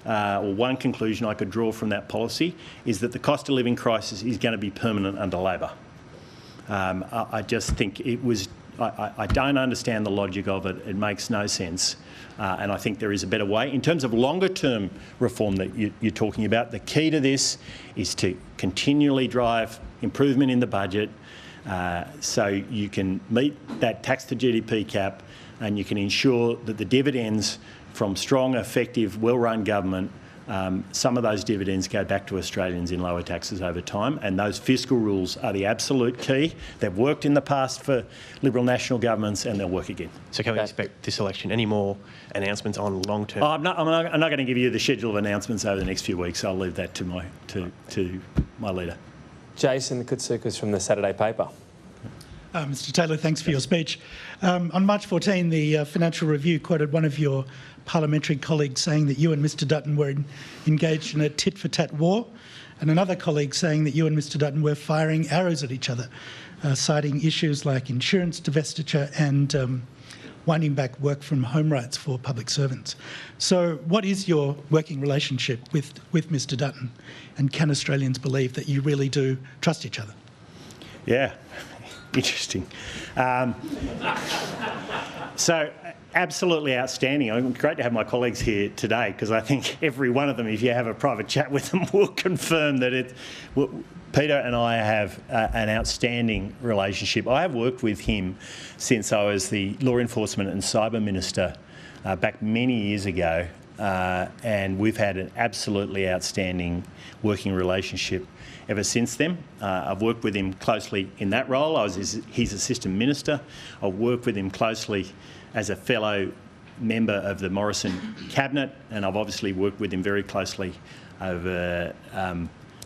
Speaker 3: or one conclusion I could draw from that policy, is that the cost of living crisis is going to be permanent under Labor. I just think it was, I don't understand the logic of it. It makes no sense. And I think there is a better way. In terms of longer-term reform that you're talking about, the key to this is to continually drive improvement in the budget so you can meet that tax to GDP cap, and you can ensure that the dividends from strong, effective, well-run government, some of those dividends go back to Australians in lower taxes over time, and those fiscal rules are the absolute key. They've worked in the past for Liberal national governments, and they'll work again.
Speaker 13: So can we expect this election any more announcements on long-term?
Speaker 3: I'm not going to give you the schedule of announcements over the next few weeks. I'll leave that to my leader.
Speaker 2: Jason Koutsoukas from the Saturday paper.
Speaker 14: Mr Taylor, thanks for your speech. On March 14, the Financial Review quoted one of your parliamentary colleagues saying that you and Mr Dutton were engaged in a tit-for-tat war, and another colleague saying that you and Mr Dutton were firing arrows at each other, citing issues like insurance divestiture and winding back work from home rights for public servants. So what is your working relationship with Mr Dutton, and can Australians believe that you really do trust each other?
Speaker 3: Yeah, interesting. So absolutely outstanding. Great to have my colleagues here today, because I think every one of them, if you have a private chat with them, will confirm that Peter and I have an outstanding relationship. I have worked with him since I was the Law Enforcement and Cyber Minister back many years ago, and we've had an absolutely outstanding working relationship ever since then. I've worked with him closely in that role. I was his Assistant Minister. I've worked with him closely as a fellow member of the Morrison Cabinet, and I've obviously worked with him very closely over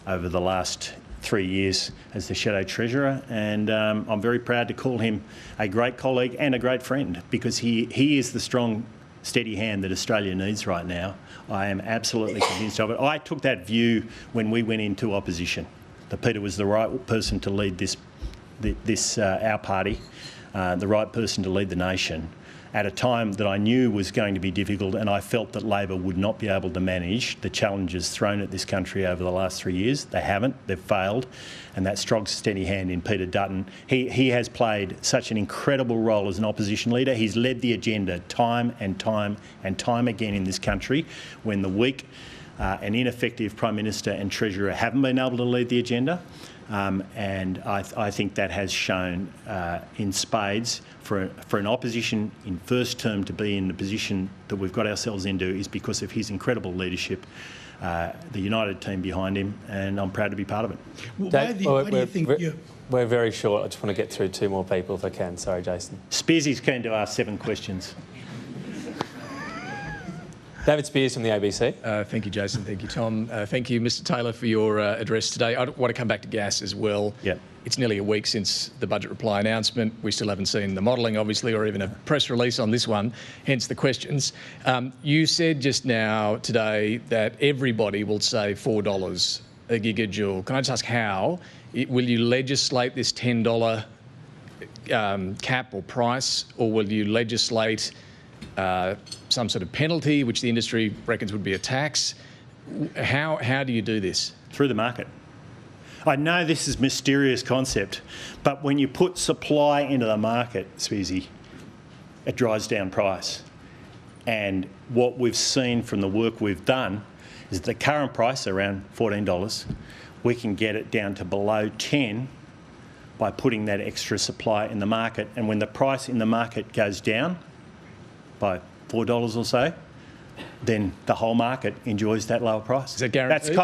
Speaker 3: the last 3 years as the Shadow Treasurer, and I'm very proud to call him a great colleague and a great friend, because he is the strong, steady hand that Australia needs right now. I am absolutely convinced of it. I took that view when we went into opposition, that Peter was the right person to lead our party, the right person to lead the nation, at a time that I knew was going to be difficult, and I felt that Labor would not be able to manage the challenges thrown at this country over the last 3 years. They haven't, they've failed, and that strong, steady hand in Peter Dutton, he has played such an incredible role as an opposition leader. He's led the agenda time and time and time again in this country when the weak and ineffective Prime Minister and Treasurer haven't been able to lead the agenda. And I think that has shown in spades for an opposition in first term to be in the position that we've got ourselves into is because of his incredible leadership the united team behind him, and I'm proud to be part of it.
Speaker 14: Why do you think you...
Speaker 2: We're very short. I just want to get through two more people if I can. Sorry, Jason.
Speaker 3: Spearsy's keen to ask 7 questions.
Speaker 2: David Spears from the ABC.
Speaker 15: Thank you, Jason. Thank you, Tom. Thank you, Mr Taylor, for your address today. I want to come back to gas as well.
Speaker 3: Yep.
Speaker 15: It's nearly a week since the budget reply announcement. We still haven't seen the modelling, obviously, or even a press release on this one, hence the questions. You said just now today that everybody will save $4 a gigajoule. Can I just ask how? Will you legislate this $10 cap or price, or will you legislate some sort of penalty, which the industry reckons would be a tax? How do you do this?
Speaker 3: Through the market. I know this is a mysterious concept, but when you put supply into the market, Spearsy, it drives down price. And what we've seen from the work we've done is the current price around $14. We can get it down to below 10 by putting that extra supply in the market. And when the price in the market goes down by $4 or so, then the whole market enjoys that lower price.
Speaker 15: Is that guaranteed?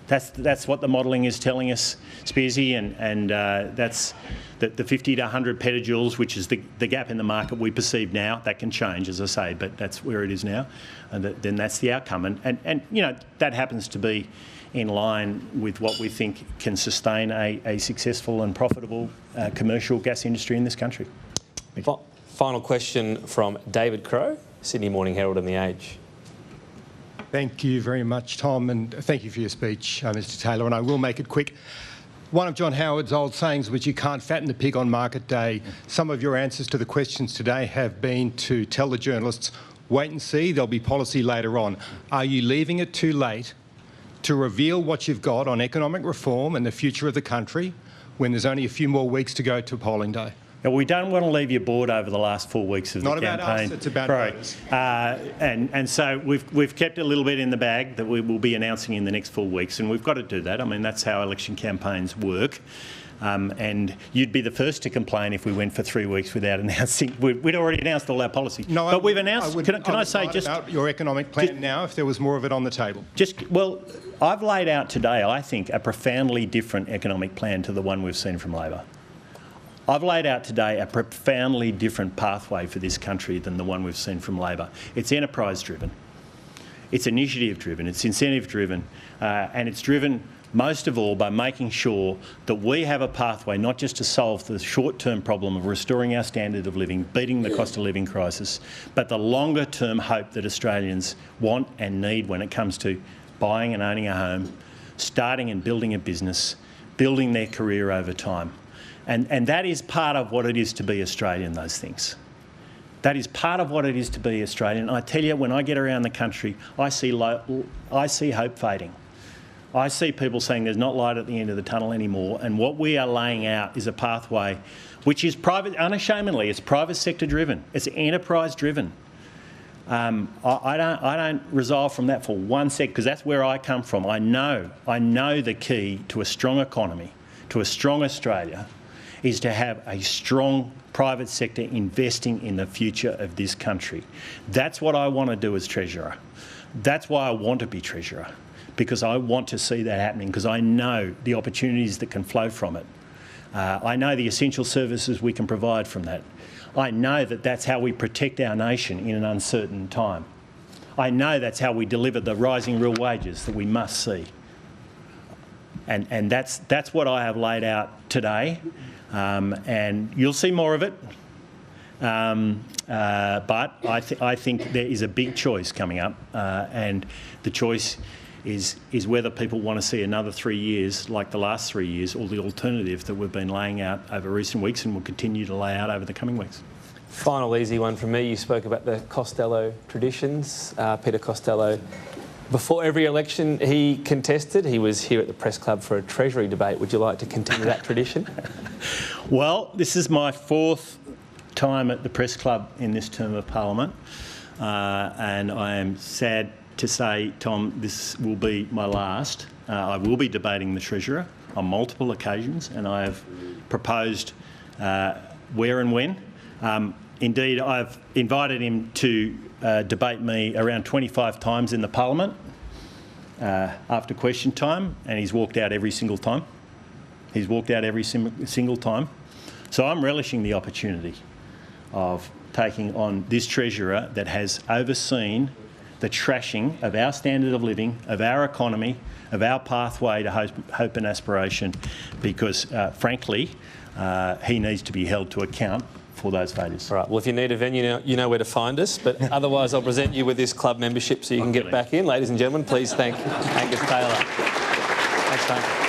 Speaker 3: That's what the modelling is telling us, Spearsy, and that's the 50 to 100 petajoules, which is the gap in the market we perceive now. That can change, as I say, but that's where it is now, and then that's the outcome. And you know, that happens to be in line with what we think can sustain a successful and profitable commercial gas industry in this country.
Speaker 2: Final question from David Crowe, Sydney Morning Herald and The Age.
Speaker 16: Thank you very much, Tom, and thank you for your speech, Mr Taylor, and I will make it quick. One of John Howard's old sayings was, you can't fatten the pig on market day. Some of your answers to the questions today have been to tell the journalists, wait and see, there'll be policy later on. Are you leaving it too late to reveal what you've got on economic reform and the future of the country when there's only a few more weeks to go to polling day?
Speaker 3: Now, we don't want to leave you bored over the last 4 weeks of the campaign.
Speaker 16: Not about us, it's about voters.
Speaker 3: And so we've kept a little bit in the bag that we will be announcing in the next 4 weeks, and we've got to do that. I mean, that's how election campaigns work. And you'd be the first to complain if we went for 3 weeks without announcing. We'd already announced all our policy.
Speaker 16: No,
Speaker 3: but we've announced. Can I say just
Speaker 16: about your economic plan now, if there was more of it on the table?
Speaker 3: Well, I've laid out today, I think, a profoundly different economic plan to the one we've seen from Labor. I've laid out today a profoundly different pathway for this country than the one we've seen from Labor. It's enterprise-driven, it's initiative-driven, it's incentive-driven, and it's driven most of all by making sure that we have a pathway not just to solve the short-term problem of restoring our standard of living, beating the cost of living crisis, but the longer-term hope that Australians want and need when it comes to buying and owning a home, starting and building a business, building their career over time. And that is part of what it is to be Australian, those things. That is part of what it is to be Australian. I tell you, when I get around the country, I see hope fading. I see people saying there's not light at the end of the tunnel anymore, and what we are laying out is a pathway which is private, unashamedly, it's private sector driven, it's enterprise driven. I don't resolve from that for 1 sec, because that's where I come from. I know the key to a strong economy, to a strong Australia, is to have a strong private sector investing in the future of this country. That's what I want to do as Treasurer. That's why I want to be Treasurer, because I want to see that happening, because I know the opportunities that can flow from it. I know the essential services we can provide from that. I know that that's how we protect our nation in an uncertain time. I know that's how we deliver the rising real wages that we must see. And that's what I have laid out today. And you'll see more of it, but I think there is a big choice coming up, and the choice is whether people want to see another 3 years like the last 3 years, or the alternative that we've been laying out over recent weeks and will continue to lay out over the coming weeks.
Speaker 2: Final easy one from me. You spoke about the Costello traditions. Peter Costello, before every election he contested, he was here at the Press Club for a Treasury debate. Would you like to continue that tradition?
Speaker 3: Well, this is my 4th time at the Press Club in this term of Parliament, and I am sad to say, Tom, this will be my last. I will be debating the Treasurer on multiple occasions, and I have proposed where and when. Indeed, I've invited him to debate me around 25 times in the Parliament. after question time, and he's walked out every single time. He's walked out every single time. So I'm relishing the opportunity of taking on this Treasurer that has overseen the trashing of our standard of living, of our economy, of our pathway to hope and aspiration, because, frankly, he needs to be held to account for those failures.
Speaker 2: All right, well, if you need a venue, you know where to find us, but otherwise I'll present you with this club membership so you can get back in. Ladies and gentlemen, please thank Angus Taylor. Thanks, mate.